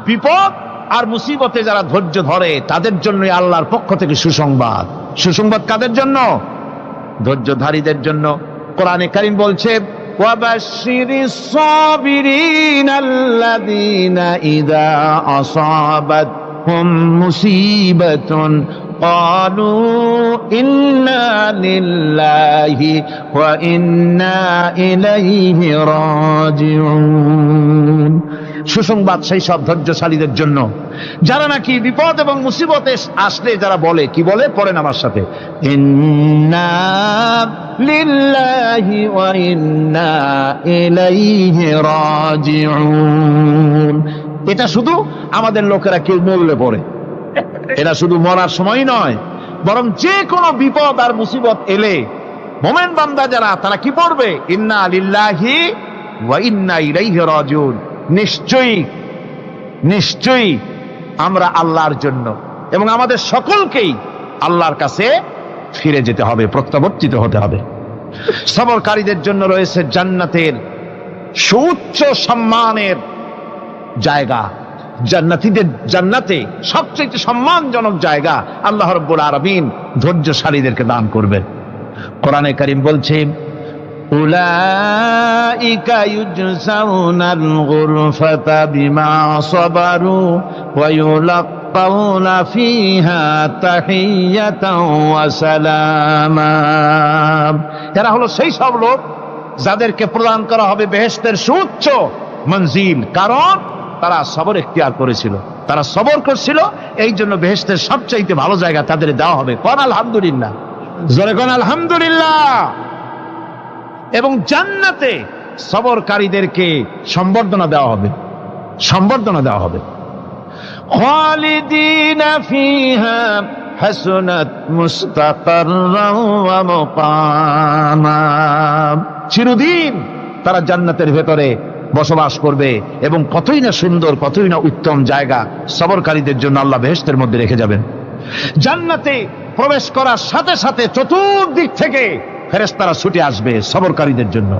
বিপদ আর মুসিবতে যারা ধৈর্য ধরে, তাদের জন্য আল্লাহর পক্ষ থেকে সুসংবাদ। সুসংবাদ কাদের জন্য? ধৈর্যধারীদের জন্য। কোরআনে কারীম বলছে, ওয়াবাশশিরিস সাবিরিনাল্লাযীনা ইযা আসাবাতহুম মুসিবাতুন ক্বালু ইন্না লিল্লাহি ওয়া ইন্না ইলাইহি রাজিউন। সুসংবাদ সেই সব ধৈর্যশালীদের জন্য যারা নাকি বিপদ এবং মুসিবতে আসলে যারা বলে, কি বলে? পড়েন আমার সাথে, ইন্না লিল্লাহি ওয়া ইন্না ইলাইহি রাজিউন। এটা শুধু আমাদের লোকেরা কেউ মরলে পড়ে, এটা শুধু মরার সময় নয়, বরং যে কোনো বিপদ আর মুসিবত এলে মোমেন বান্দা যারা, তারা কি পড়বে? ইন্না লিল্লাহি ওয়া ইন্না ইলাইহি রাজিউন। নিশ্চয়ই নিশ্চয়ই আমরা আল্লাহর জন্য এবং আমাদের সকলকেই আল্লাহর কাছে ফিরে যেতে হবে, প্রত্যাবর্তিত হতে হবে। সবরকারীদের জন্য রয়েছে জান্নাতের সুউচ্চ সম্মানের জায়গা। জান্নাতে সবচেয়ে সম্মানজনক জায়গা আল্লাহ রাব্বুল আলামিন ধৈর্যশালীদেরকে দান করবেন। কোরআনে কারীম বলছে, উলাইকা ইউজসাউনাল গুরফাতা বিমা সাবারু ওয়া ইউলাক্কাউনা ফিহা তাহিয়াতাও ওয়া সালামা। এরা হলো সেই সব লোক যাদেরকে প্রদান করা হবে বেহেশতের সুউচ্চ মঞ্জিল, কারণ তারা সবর এখতিয়ার করেছিল, তারা সবর করছিল। এই জন্য বেহেশতের সবচাইতে ভালো জায়গা তাদের দেওয়া হবে। কোন আলহামদুলিল্লাহ, জোরে কোন আলহামদুলিল্লাহ। এবং জান্নাতে সবরকারীদেরকে সম্বর্ধনা দেওয়া হবে, সম্বর্ধনা দেওয়া হবে। খালিদিনা ফিহা হাসুনাত মুস্তাকাররাও ওয়া মুকামা। চিরদিন তারা জান্নাতের ভেতরে বসবাস করবে এবং কতই না সুন্দর, কতই না উত্তম জায়গা সবরকারীদের জন্য আল্লাহ বেহেশতের মধ্যে রেখে যাবেন। জান্নাতে প্রবেশ করার সাথে সাথে চতুর্দিক থেকে ফেরেশতারা ছুটে আসবে সবরকারীদের জন্য।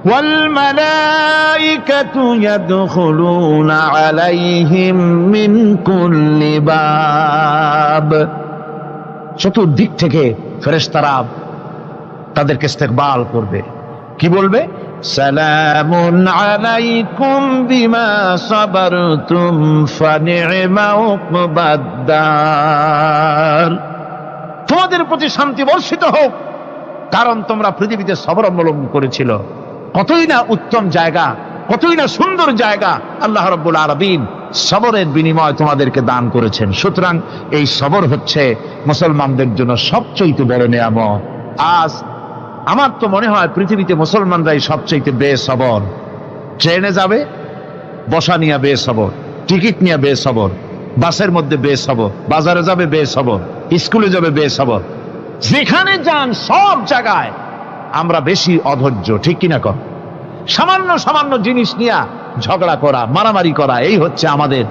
ওয়াল মালাইকাতু ইয়াদখুলুনা আলাইহিম মিন কুল্লি বাব। চতুর্দিক থেকে ফেরেশতারা তাদেরকে ইস্তেকবাল করবে, কি বলবে? সালামুন আলাইকুম বিমা সাবারতুম ফানি'মা উকবাদ-দার। তোমাদের প্রতি শান্তি বর্ষিত হোক, কারণ তোমরা পৃথিবীতে সবর অবলম্বন করেছিল। কতই না উত্তম জায়গা, কতই না সুন্দর জায়গা আল্লাহ রাব্বুল আলামিন সবরের বিনিময় তোমাদেরকে দান করেছেন। সুতরাং এই সবর হচ্ছে মুসলমানদের জন্য সবচেয়ে বড় নিয়ামত। আজ আমার তো মনে হয় পৃথিবীতে মুসলমানরাই সবচেয়ে বেসবর। ট্রেনে যাবে, বসা নিয়ে বেসবর, টিকিট নিয়ে বেসবর, বাসের মধ্যে বেসবর, বাজারে যাবে বেসবর, স্কুলে যাবে বেসবর, যেখানে যান সব জায়গায় আমরা বেশি অধৈর্য, ঠিক কিনা কর? সামান্য সামান্য জিনিস নিয়ে ঝগড়া করা, মারামারি করা, এই হচ্ছে আমাদের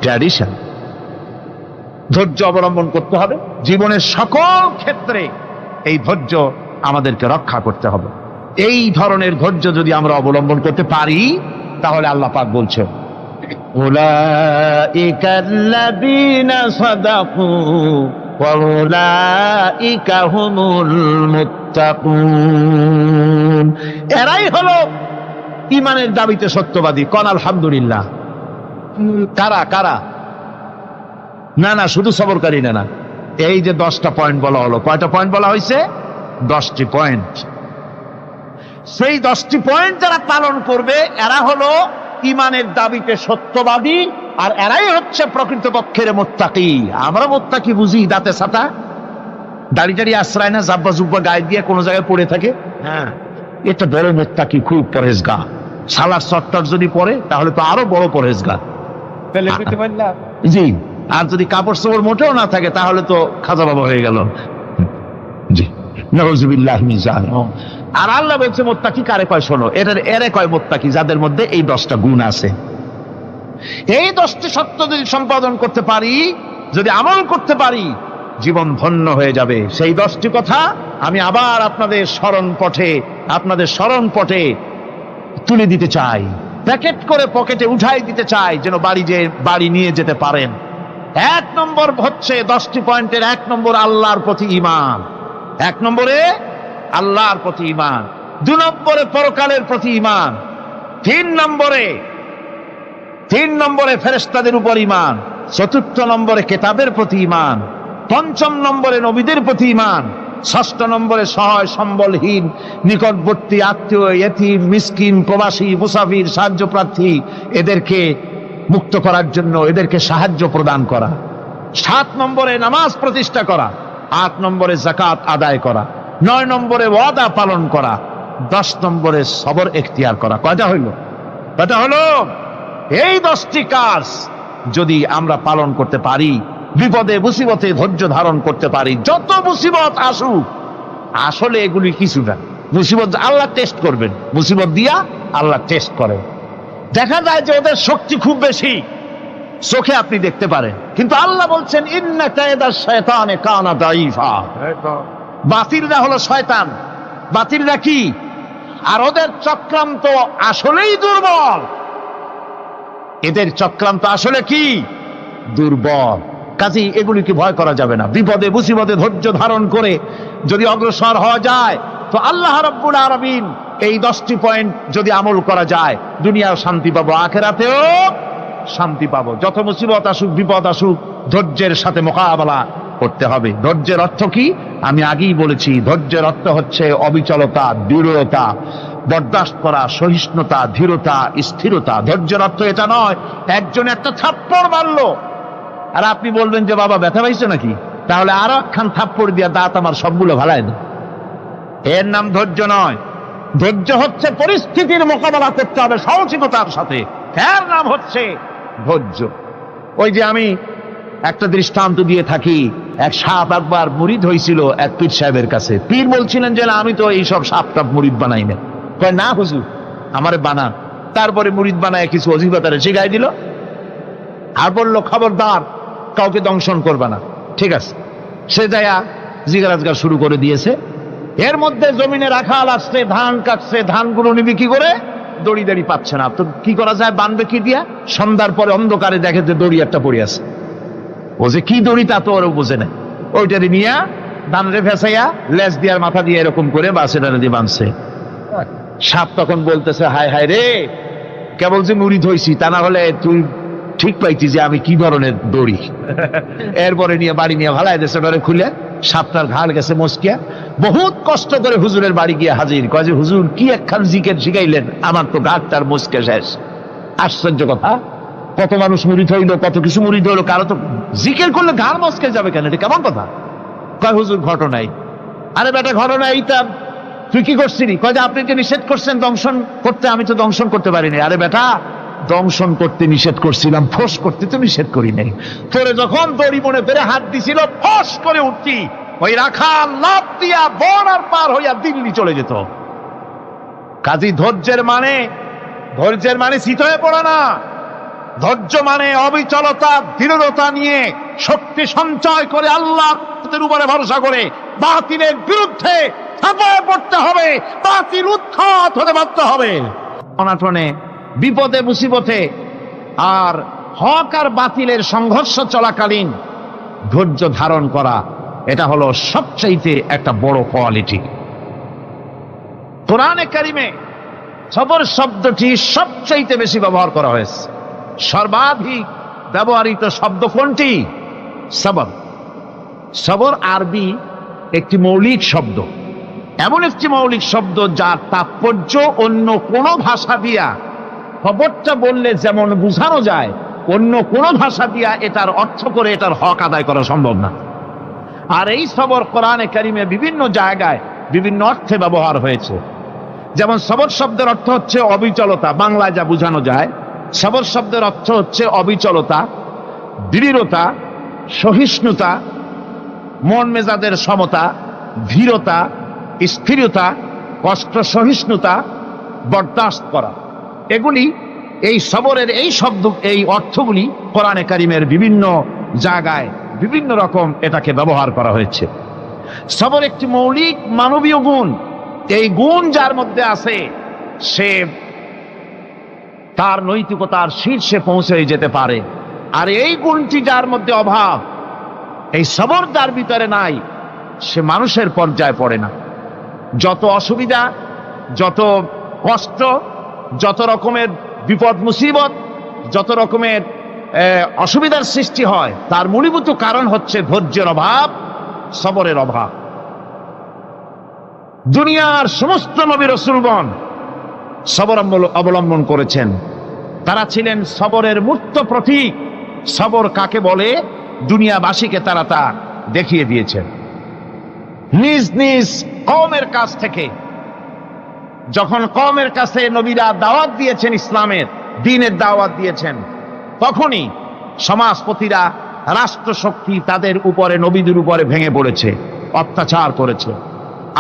ট্র্যাডিশন। ধৈর্য অবলম্বন করতে হবে জীবনের সকল ক্ষেত্রে। এই ধৈর্য আমাদেরকে রক্ষা করতে হবে। এই ধরনের ধৈর্য যদি আমরা অবলম্বন করতে পারি, তাহলে আল্লাহ পাক বলছেন উলাইকাল্লাযীনা সাদাকু ওয়া উলাইকা হুমুল মুত্তাকুন। এরাই হলো ঈমানের দাবিতে সত্যবাদী। কোন আলহামদুলিল্লাহ। কারা কারা? না শুধু সবরকারী না। এই যে 10টা পয়েন্ট বলা হলো, কয়টা পয়েন্ট বলা হয়েছে? 10টি পয়েন্ট। সেই 10টি পয়েন্ট যারা পালন করবে এরা হলো ঈমানের দাবিতে সত্যবাদী, আর এরাই হচ্ছে প্রকৃতপক্ষের মুত্তাকি। আমরা মুত্তাকি বুঝি দাঁতে ছাতা, দাড়ি টাড়ি আশ্রয় না, জাব্বা জুব্বা গায়ে দিয়ে কোনো জায়গায় পড়ে থাকে। হ্যাঁ, এটা বড় মুত্তাকি, খুব পরহেজগার। সালার সট্টার যদি পড়ে তাহলে তো আরো বড় পরহেজগার। জি, আর যদি কাপড় চোপড় মোটেও না থাকে তাহলে তো খাজা বাবা হয়ে গেল। জি, নাউযুবিল্লাহ মিন যালিক। আর আল্লাহ বলছে মুত্তাকি কারে কয় শোনো, এরে কয় মুত্তাকি যাদের মধ্যে এই 10টা গুণ আছে। এই 10টি সত্য যদি সম্পাদন করতে পারি, যদি আমল করতে পারি, জীবন ধন্য হয়ে যাবে। সেই 10টি কথা আমি আবার আপনাদের স্মরণ পটে তুলে দিতে চাই, প্যাকেট করে পকেটে উঠাই দিতে চাই, যেন বাড়ি নিয়ে যেতে পারেন। 1 নম্বর হচ্ছে 10টি পয়েন্টের 1 নম্বর আল্লাহর প্রতি ঈমান। 1 নম্বরে আল্লাহর প্রতি ঈমান, 2 নম্বরে পরকালের প্রতি ঈমান, 3 নম্বরে ফেরেশতাদের উপর ঈমান, 4র্থ নম্বরে কিতাবের প্রতি ঈমান, 5ম নম্বরে নবীদের প্রতি ঈমান, 6ষ্ঠ নম্বরে সহায় সম্বলহীন, নিকটবর্তী আত্মীয়, ইয়েতিম, মিসকিন, প্রবাসী, মুসাফির, সাহায্য প্রার্থী, এদেরকে মুক্ত করার জন্য এদেরকে সাহায্য প্রদান করা। 7 নম্বরে নামাজ প্রতিষ্ঠা করা, 8 নম্বরে যাকাত আদায় করা, 9 নম্বরে ওয়াদা পালন করা, 10 নম্বরে সবর এখতিয়ার করা। কয়টা হলো? এই 10টি কাজ যদি আমরা পালন করতে পারি, বিপদে মুসিবতে ধৈর্য ধারণ করতে পারি, যত মুসিবত আসুক, আসলে এগুলি কিছু না। মুসিবত আল্লাহ টেস্ট করবেন, মুসিবত দিয়া আল্লাহ টেস্ট করেন। দেখা যায় যে ওদের শক্তি খুব বেশি, চোখে আপনি দেখতে পারেন, কিন্তু আল্লাহ বলছেন ইন্না কায়দাশ শায়তানে কানা দাঈফা। বাতিলরা হলো শয়তান। বাতিলরা কি? আর ওদের চক্রান্ত আসলেই দুর্বল। এদের চক্রান্ত আসলে কি? দুর্বল। কাজেই এগুলিকে ভয় করা যাবে না। বিপদে মুসিবতে ধৈর্য ধারণ করে যদি অগ্রসর হওয়া যায়, তো আল্লাহ রাব্বুল আলামিন এই 10টি পয়েন্ট যদি আমল করা যায়, দুনিয়াও শান্তি পাবো, আখিরাতেও শান্তি পাবো। যত মুসিবত আসুক, বিপদ আসুক, ধৈর্যের সাথে মোকাবেলা করতে হবে। ধৈর্যের অর্থ কি? আমি আগেই বলেছি, ধৈর্যের অর্থ হচ্ছে অবিচলতা, দৃঢ়তা, বরদাস্ত করা, সহিষ্ণুতা, ধীরতা, স্থিরতা। ধৈর্যের অর্থ এটা নয় একজন একটা থাপ্পড় মারলো আর আপনি বলবেন যে বাবা ব্যথা পাইছে নাকি, তাহলে আরো একখান থাপ্পড় দিয়া দাঁত আমার সবগুলো ভালাই দেয়। এর নাম ধৈর্য নয়। ধৈর্য হচ্ছে পরিস্থিতির মোকাবেলা করতে হবে সাহসিকতার সাথে, এর নাম হচ্ছে ধৈর্য। ওই যে আমি একটা দৃষ্টান্ত দিয়ে থাকি। এক সাপ একবার মুরিদ হয়েছিল এক পীর সাহেবের কাছে। পীর বলছিলেন যে না, আমি তো এইসব সাপ টাপ মুরিদ বানাই না। কয় না হুজুর, আমারে বানান। তারপরে মুরিদ বানায় কিছু অজিফাতারে শিখাই দিল, আর বললো খবরদার কাউকে দংশন করবা না। ঠিক আছে, সে যায়া জিগারাজগার শুরু করে দিয়েছে। এর মধ্যে জমিনে রাখাল আসছে, ধান কাটছে, ধানগুলো নিবি কি করে, দড়ি দাড়ি পাচ্ছে না। তো কি করা যায়, বানবে কি দিয়া? সন্ধ্যার পরে অন্ধকারে দেখে যে দড়ি একটা পড়ে আছে। ও যে কি দড়ি তা তো ওরা বুঝে না, ওইটারে নিয়া ধানরে ফেসাইয়া লেজ দিয়ার মাথা দিয়ে এরকম করে বাসেটারে দিয়ে বাঁধছে। সাপ তখন বলতেছে, হায় হায় রে, কেবল যে মুরিদ হইছি, তা না হলে তুই ঠিক পাইতি যে আমি কি ধরনের দড়ি। এরপরে নিয়ে বাড়ি নিয়ে ভালাই দেশে ডরে খুলে সাপটার ঘাড় গেছে মস্কিয়া। বহুত কষ্ট করে হুজুরের বাড়ি গিয়ে হাজির, কয় যে হুজুর কি একখান জিকের শিখাইলেন, আমার তো ঘাটটার মস্কে শেষ। আশ্চর্য কথা, কত মানুষ মুরিদ হইলো, কত কিছু মুরিদ হইলো, কারো তো জিকের করলে ঘাড় মস্কে যাবে কেন? এটা কেমন কথা? কয় হুজুর ঘটনাই। আরে বেটা ঘটনা এইটা, তুই কি করছিলি? কয় যে আপনি যে নিষেধ করছেন দংশন করতে, আমি তো দংশন করতে পারিনি। আরে বেটা, দংশন করতে নিষেধ করছিলাম, ফোঁস করতে তো নিষেধ করি নাই। তোরে যখন দড়ি মনে পেরে হাত দিছিল, ফোঁস করে উঠতি, ওই রাখা লাভ দিয়া বন আর পার হইয়া দিল্লি চলে যেত। কাজী ধৈর্যের মানে শীত হয়ে পড়ে না। ধৈর্য মানে অবিচলতা, দৃঢ়তা নিয়ে শক্তি সঞ্চয় করে আল্লাহর উপরে ভরসা করে বাতিলের বিরুদ্ধে ঝাঁপিয়ে পড়তে হবে, বাতিল উৎখাত হতে বাধ্য হবে। অনাটনে, বিপদে, মুসিবতে আর হক আর বাতিলের সংঘর্ষ চলাকালীন ধৈর্য ধারণ করা, এটা হলো সবচাইতে একটা বড় কোয়ালিটি। কোরআনে কারিমে সবর শব্দটি সবচাইতে বেশি ব্যবহার করা হয়েছে। সর্বাধিক ব্যবহৃত শব্দ কোনটি? সবর। সবর আরবি একটি মৌলিক শব্দ, এমন একটি মৌলিক শব্দ যার তাৎপর্য অন্য কোন ভাষা দিয়া খবরটা বললে যেমন বোঝানো যায়, অন্য কোন ভাষা দিয়া এটার অর্থ করে এটার হক আদায় করা সম্ভব না। আর এই সবর কোরআনে কারিমে বিভিন্ন জায়গায় বিভিন্ন অর্থে ব্যবহার হয়েছে। যেমন সবর শব্দের অর্থ হচ্ছে অবিচলতা, বাংলায় যা বোঝানো যায়। সবর শব্দের অর্থ হচ্ছে অবিচলতা, দৃঢ়তা, সহিষ্ণুতা, মন মেজাজের সমতা, ধীরতা, স্থিরতা, কষ্ট সহিষ্ণুতা, বরদাস্ত করা। এগুলি এই সবরের এই শব্দ, এই অর্থগুলি কোরআনে কারিমের বিভিন্ন জায়গায় বিভিন্ন রকম এটাকে ব্যবহার করা হয়েছে। সবর একটি মৌলিক মানবীয় গুণ। এই গুণ যার মধ্যে আছে, সে তার নৈতিকতার শীর্ষে পৌঁছে যেতে পারে। আর এই গুণটি যার মধ্যে অভাব, এই সবর যার ভিতরে নাই, সে মানুষের পর্যায়ে পড়ে না। যত অসুবিধা, যত কষ্ট, যত রকমের বিপদ মুসিবত, যত রকমের অসুবিধার সৃষ্টি হয়, তার মূলীভূত কারণ হচ্ছে ধৈর্যের অভাব, সবরের অভাব। দুনিয়ার সমস্ত নবী রাসূলগণ সবর অবলম্বন করেছেন। তারা ছিলেন সবরের মূর্ত প্রতীক। সবর কাকে বলে দুনিয়াবাসীকে তারা তা দেখিয়ে দিয়েছেন। নিজ নিজ কওমের কাছ থেকে যখন কওমের কাছে নবীরা দাওয়াত দিয়েছেন, ইসলামের দ্বীনের দাওয়াত দিয়েছেন, তখনই সমাজপতিরা, রাষ্ট্রশক্তি তাদের উপরে, নবীদের উপরে ভেঙে পড়েছে, অত্যাচার করেছে।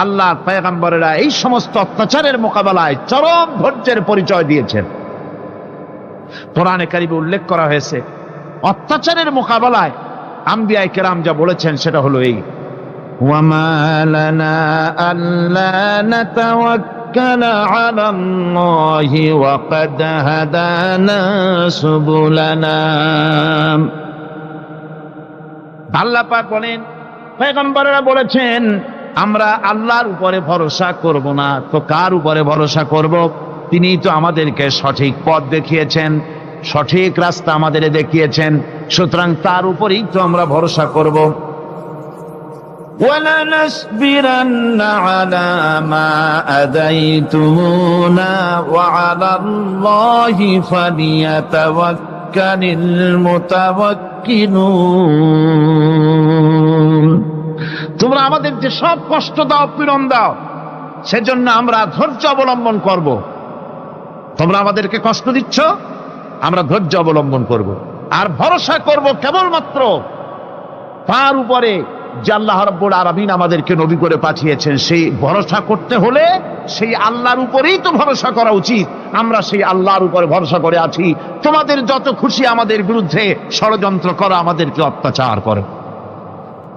আল্লাহর পয়গম্বরেরা এই সমস্ত অত্যাচারের মোকাবেলায় চরম ধৈর্যের পরিচয় দিয়েছেন। কোরআনে কারিমে উল্লেখ করা হয়েছে, অত্যাচারের মোকাবেলায় আম্বিয়া কেরাম যা বলেছেন সেটা হলো এই, ওয়ামা লানা আল্লা নাতাওয়াক্কালা আলাল্লাহি ওয়া ক্বাদ হাদানা সুবুলানা। আল্লাহ পাক বলেন, পয়গম্বরেরা বলেছেন আমরা আল্লাহর উপরে ভরসা করব না, তো কার উপরে ভরসা করব? তিনিই তো আমাদেরকে সঠিক পথ দেখিয়েছেন, সঠিক রাস্তা আমাদের দেখিয়েছেন, সুতরাং তার উপরেই তো আমরা ভরসা করব। وَلَنَصْبِرَنَّ عَلَى مَا آذَيْتُمُونَا وَعَلَى اللَّهِ فَلْيَتَوَكَّلِ الْمُتَوَكِّلُونَ। তোমরা আমাদের যে সব কষ্ট দাও, পীড়ন দাও, সেজন্য আমরা ধৈর্য অবলম্বন করব। তোমরা আমাদেরকে কষ্ট দিচ্ছ, আমরা ধৈর্য অবলম্বন করব আর ভরসা করব কেবলমাত্র তার উপরে যে আল্লাহ রাব্বুল আলামিন আমাদেরকে নবী করে পাঠিয়েছেন, সেই ভরসা করতে হলে সেই আল্লাহর উপরেই তো ভরসা করা উচিত। আমরা সেই আল্লাহর উপরে ভরসা করে আছি। তোমাদের যত খুশি আমাদের বিরুদ্ধে ষড়যন্ত্র করো, আমাদেরকে অত্যাচার করো।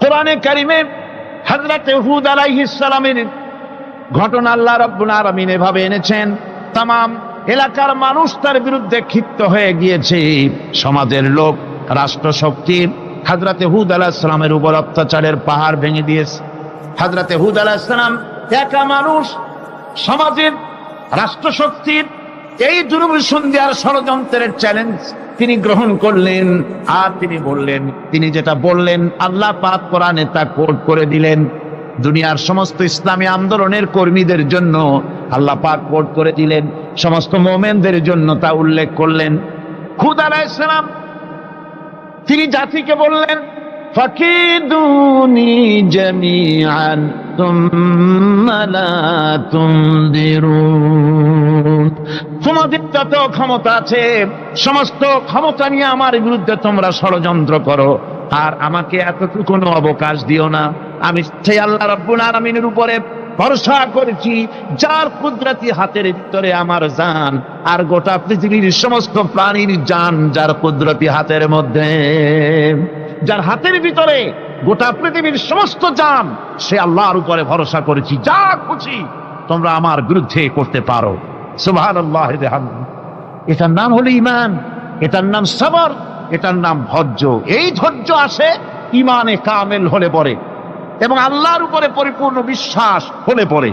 কোরআনে কারিমে হযরত হুদ আলাইহিস সালামের ঘটনা আল্লাহ রাব্বুল আলামিন এভাবে এনেছেন, তামাম এলাকার মানুষ তার বিরুদ্ধে ক্ষিপ্ত হয়ে গিয়েছে। সমাজের লোক, রাষ্ট্রশক্তি হযরত হুদ আলাইহিস সালামের উপর অত্যাচারের পাহাড় ভেঙে দিয়েছে। হযরত হুদ আলাইহিস সালাম একা মানুষ, সমাজের রাষ্ট্রশক্তির এই দুর্বিসন্ধির ষড়যন্ত্রের চ্যালেঞ্জ তিনি গ্রহণ করলেন। আর তিনি বললেন, তিনি যেটা বললেন আল্লাহ পাক কোরআনে তা কোট করে দিলেন। দুনিয়ার সমস্ত ইসলামী আন্দোলনের কর্মীদের জন্য আল্লাহ পাক কোট করে দিলেন, সমস্ত মুমিনদের জন্য তা উল্লেখ করলেন। হুদ আলাইহিস সালাম তিনি জাতিকে বললেন, ফাকিদুনি জামিআন তুম্মা লা তুনদিরুন। তোমাদের যত ক্ষমতা আছে সমস্ত ক্ষমতা নিয়ে আমার বিরুদ্ধে তোমরা ষড়যন্ত্র করো, আর আমাকে এতটুকু অবকাশ দিও না। আমি সেই আল্লাহ রাব্বুল আলামিনের উপরে ভরসা করেছি, যার কুদরতি হাতের ভিতরে আমার জান, আর গোটা পৃথিবীর সমস্ত প্রাণীর জান যার কুদরতি হাতের মধ্যে। যার হাতের ভিতরে গোটা পৃথিবীর সমস্ত জান, সে আল্লাহর উপরে ভরসা করেছি, যা খুশি তোমরা আমার বিরুদ্ধে করতে পারো। সুবহানাল্লাহ। এটার নাম হলো ঈমান, এটার নাম সবর, এটার নাম ধৈর্য। এই ধৈর্য আসে ঈমানে কামেল হলে পরে এবং আল্লাহর উপরে পরিপূর্ণ বিশ্বাস হলে পরে।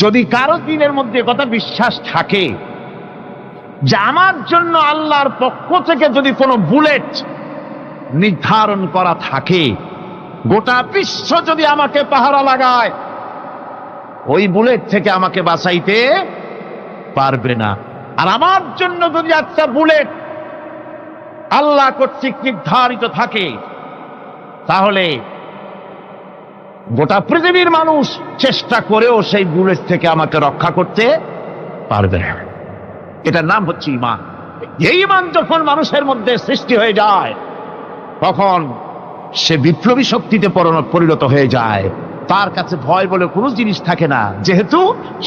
যদি কারো দিনের মধ্যে কথা বিশ্বাস থাকে যে আমার জন্য আল্লাহর পক্ষ থেকে যদি কোনো বুলেট নির্ধারণ করা থাকে, গোটা বিশ্ব যদি আমাকে পাহারা লাগায়, ওই বুলেট থেকে আমাকে বাঁচাইতে পারবে না। আর আমার জন্য যদি একটা বুলেট আল্লাহ কর্তৃক নির্ধারিত থাকে, তাহলে গোটা পৃথিবীর মানুষ চেষ্টা করেও সেই বুলেট থেকে আমাকে রক্ষা করতে পারবে না। এটার নাম হচ্ছে ঈমান। এই ঈমান যখন মানুষের মধ্যে সৃষ্টি হয়ে যায়, তখন সে বিপ্লবী শক্তিতে পরিণত হয়ে যায়। তার কাছে ভয় বলে কোনো জিনিস থাকে না, যেহেতু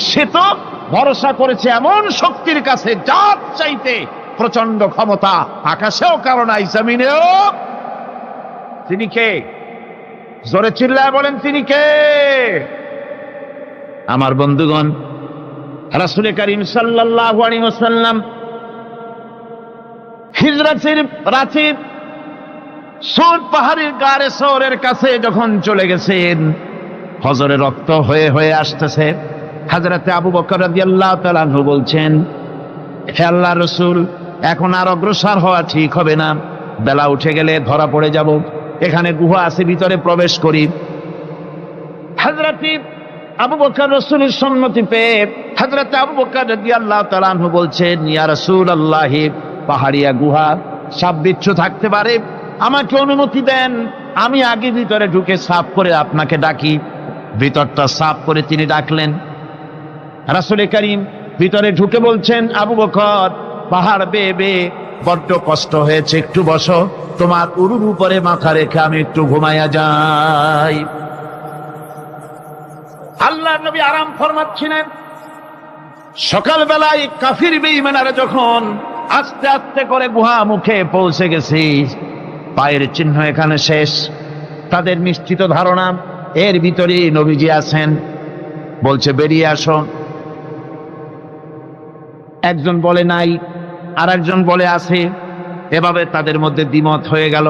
সে তো ভরসা করেছে এমন শক্তির কাছে যার চাইতে প্রচন্ড ক্ষমতা আকাশেও কারো নাই, জমিনেও। তিনি কে? জোরে চিল্লায় বলেন, তিনি কে? আমার বন্ধুগণ, রাসূল করিম সাল্লাল্লাহু আলাইহি ওয়াসাল্লাম হিজরতের রাতে সৌর পাহাড়ের গাড়ে সৌরের কাছে যখন চলে গেছেন, হজরে রক্ত হয়ে হয়ে আসতেছে। হযরতে আবু বকর রাদিয়াল্লাহু তাআলা আনহু বলছেন, হে আল্লাহর রাসূল, এখন আর অগ্রসর হওয়া ঠিক হবে না, বেলা উঠে গেলে ধরা পড়ে যাব। এখানে গুহা আছে, ভিতরে প্রবেশ করি। হযরতে আবু বকর রাসূলের সম্মতি পেয়ে হযরতে আবু বকর রাদিয়াল্লাহু তাআলা আনহু বলছেন, ইয়া রাসূলুল্লাহ, পাহাড়িয়া গুহা, সাপ বিচ্ছু থাকতে পারে, আমাকে অনুমতি দেন, আমি আগে ভিতরে ঢুকে সাফ করে আপনাকে ডাকি। ভিতরটা সাফ করে তিনি ডাকলেন। রাসূল করিম ভিতরে ঢুকে বলছেন, আবু বকর, পাহাড় বেয়ে বেয়ে বড্ড কষ্ট হয়েছে, একটু বসো, তোমার উরুর উপরে মাথা রেখে আমি একটু ঘুমাইয়া যাই। আল্লাহর নবী আরাম ফরমাচ্ছিলেন। সকালবেলায় কাফির বেঈমানরা যখন আস্তে আস্তে করে গুহা মুখে পৌঁছে গেছে, পায়ের চিহ্ন এখানে শেষ, তাদের নিশ্চিত ধারণা এর ভিতরে নবীজি আছেন। বলছে, বেরিয়ে আসো। একজন বলে নাই, আর একজন বলে আছে। এভাবে তাদের মধ্যে দ্বিমত হয়ে গেল।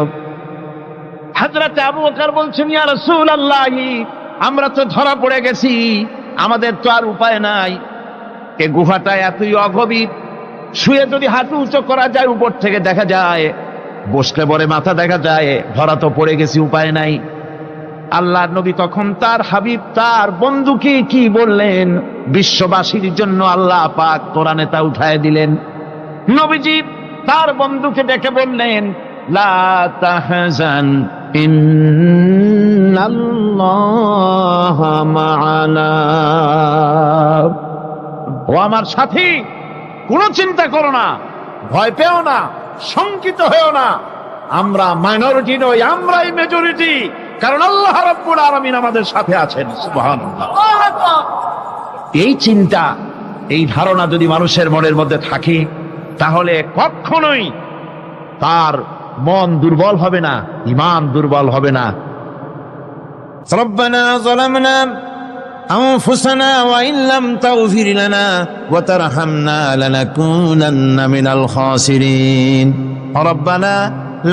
হযরত আবু বকর বলছেন, ইয়া রাসূলুল্লাহ, আমরা তো ধরা পড়ে গেছি, আমাদের তো আর উপায় নাই। এই গুহাটা এতই অগভীর, শুয়ে যদি হাঁটু উঁচু করা যায় উপর থেকে দেখা যায়, বসলে পরে মাথা দেখা যায়, ধরা তো পড়ে গেছি, উপায় নাই। আল্লাহর নবী তখন তার হাবিব, তার বন্ধুকে কি বললেন? বিশ্ববাসীর জন্য আল্লাহ পাক কোরআনে তা উঠায় দিলেন। নবীজি তার বন্ধুকে ডেকে বললেন, লা তাহজান ইন্নাল্লাহা মা'ানা। ও আমার সাথী, কোনো চিন্তা করো না, ভয় পেও না, শঙ্কিত হয়েও না, আমরা মাইনরিটি নই, আমরাই মেজরিটি, কারণ আল্লাহ রাব্বুল আলামিন আমাদের সাথে আছেন। সুবহানাল্লাহ। এই চিন্তা, এই ধারণা যদি মানুষের মনের মধ্যে থাকে, তাহলে কখনোই তার মন দুর্বল হবে না, ঈমান দুর্বল হবে না। ربنا ظلمنا أنفسنا وإن لم تغفر لنا وترحمنا لنكونن من الخاسرين ربنا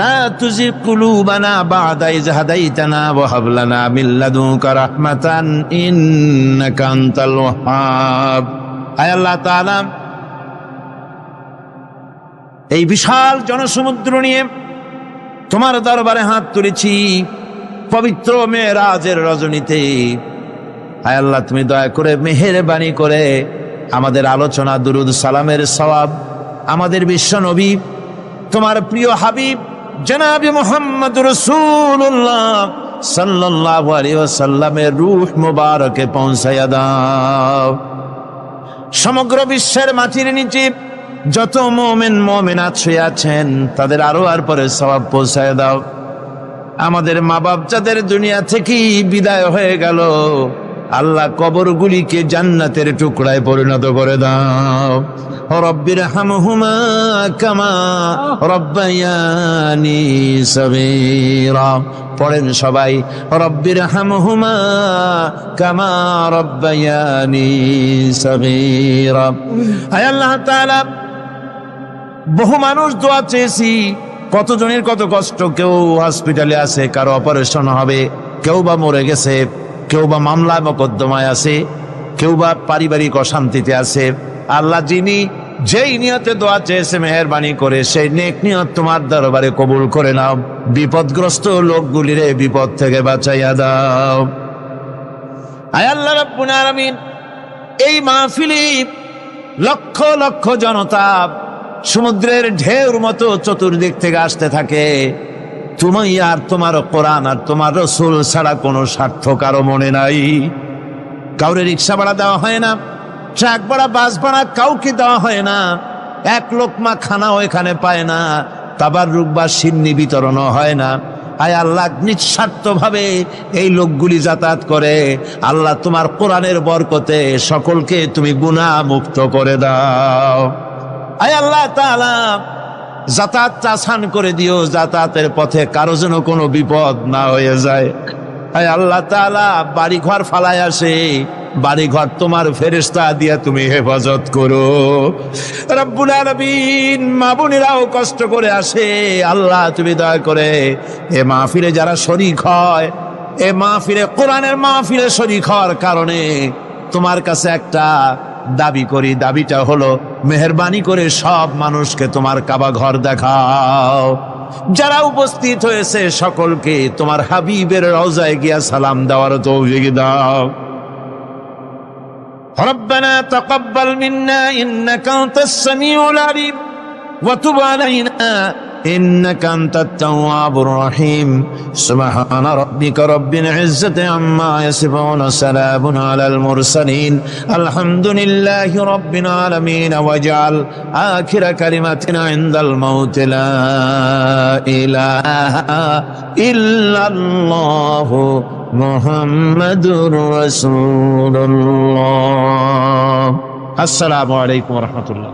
لا تزغ قلوبنا بعد إذ هديتنا وهب لنا من لدنك رحمة إنك أنت الوهاب আয় আল্লাহ তাআলা, এই বিশাল জনসমুদ্র নিয়ে তোমার দরবারে হাত তুলেছি পবিত্র মেরাজের রজনীতে। আয় আল্লাহ, তুমি দয়া করে মেহেরবানি করে আমাদের আলোচনা, দুরুদ সালামের সওয়াব আমাদের বিশ্ব নবী, তোমার প্রিয় হাবিব জনাবে মুহাম্মদ রাসূলুল্লাহ সাল্লাল্লাহু আলাইহি ওয়াসাল্লামের রূহ মুবারকে পৌঁছায়া দাও। সমগ্র বিশ্বের মাটির নিচে যত মুমিন মুমিনাত শুয়ে আছেন, তাদের আরো আর পরে সওয়াব পৌঁছায় দাও। আমাদের মা বাপ যাদের দুনিয়া থেকে বিদায় হয়ে গেল, আল্লাহ কবরগুলিকে জান্নাতের টুকরায় পরিণত করে দাও। রব্বির হামহুমা কামা রব্বায়ানি সগীরা। পড়েন সবাই, রব্বির হামহুমা কামা রব্বায়ানি সগীরা। আয় আল্লাহ তাআলা, বহু মানুষ দোয়া চেয়েছি, কতজনের কত কষ্ট, কেউ হসপিটালে আছে, কারো অপারেশন হবে, কেউ বা মরে গেছে, কেউ বা মামলা মোকদ্দমায় আছে, কেউ বা পারিবারিক অশান্তিতে আছে। আল্লাহ, যিনি যেই নিয়তে দোয়া চেয়েছে মেহেরবানি করে সেই নেক নিয়ত তোমার দরবারে কবুল করে নাও। বিপদগ্রস্ত লোকগুলিরে বিপদ থেকে বাঁচাইয়া দাও। আয় আল্লাহ রাব্বুল আলামিন, এই মাহফিলে লক্ষ লক্ষ জনতা সমুদ্রের ঢেউর মতো চতুর্দিক থেকে আসতে থাকে। তুমি আর তোমার কোরআন আর তোমার রাসূল ছাড়া কোনো স্বার্থ কারো মনে নাই। কাউরে রিক্সা ভাড়া দেওয়া হয় না, ট্রাক ভাড়া, বাস ভাড়া কাউকে দেওয়া হয় না, এক লোকমা খানাও এখানে পায় না, তাবাররুক বা সিন্নি বিতরণও হয় না। আয় আল্লাহ, নিঃস্বার্থ ভাবে এই লোকগুলি যাতায়াত করে। আল্লাহ, তোমার কোরআনের বরকতে সকলকে তুমি গুনাহ মুক্ত করে দাও। আয় আল্লাহ তাআলা, যাতায়াতটা আসান করে দিও, যাতায়াতের পথে কারো যেন কোনো বিপদ না হয়ে যায়। আয় আল্লাহ তাআলা, বাড়ি ঘর ফালায় আসে, বাড়ি ঘর তোমার ফেরেশতা দিয়া তুমি হেফাজত করো। রব্বুল আলামিন, মা বোনেরাও কষ্ট করে আসে, আল্লাহ তুমি দয়া করে এ মাহফিলে যারা শরীক হয়, এ মাহফিলে, কোরআনের মাহফিলে শরীক হওয়ার কারণে তোমার কাছে একটা দাবি করি। দাবিটা হলো, মেহেরবানি করে সব মানুষকে তোমার কাবা ঘর দেখাও। যারা উপস্থিত হয়েছে সকলকে তোমার হাবিবের রওজায় গিয়া সালাম দেওয়ার তৌফিক দাও। রব্বানা তাকাব্বাল মিন্না ইন্নাকা আনতাস সামিউল আলিম ওয়া তুব আলাইনা إنك أنت التواب الرحيم سبحان ربك رب العزة عما يصفون سلام على المرسلين الحمد لله رب العالمين واجعل آخر كلمتنا عند الموت لا إله إلا الله محمد رسول الله السلام عليكم ورحمة الله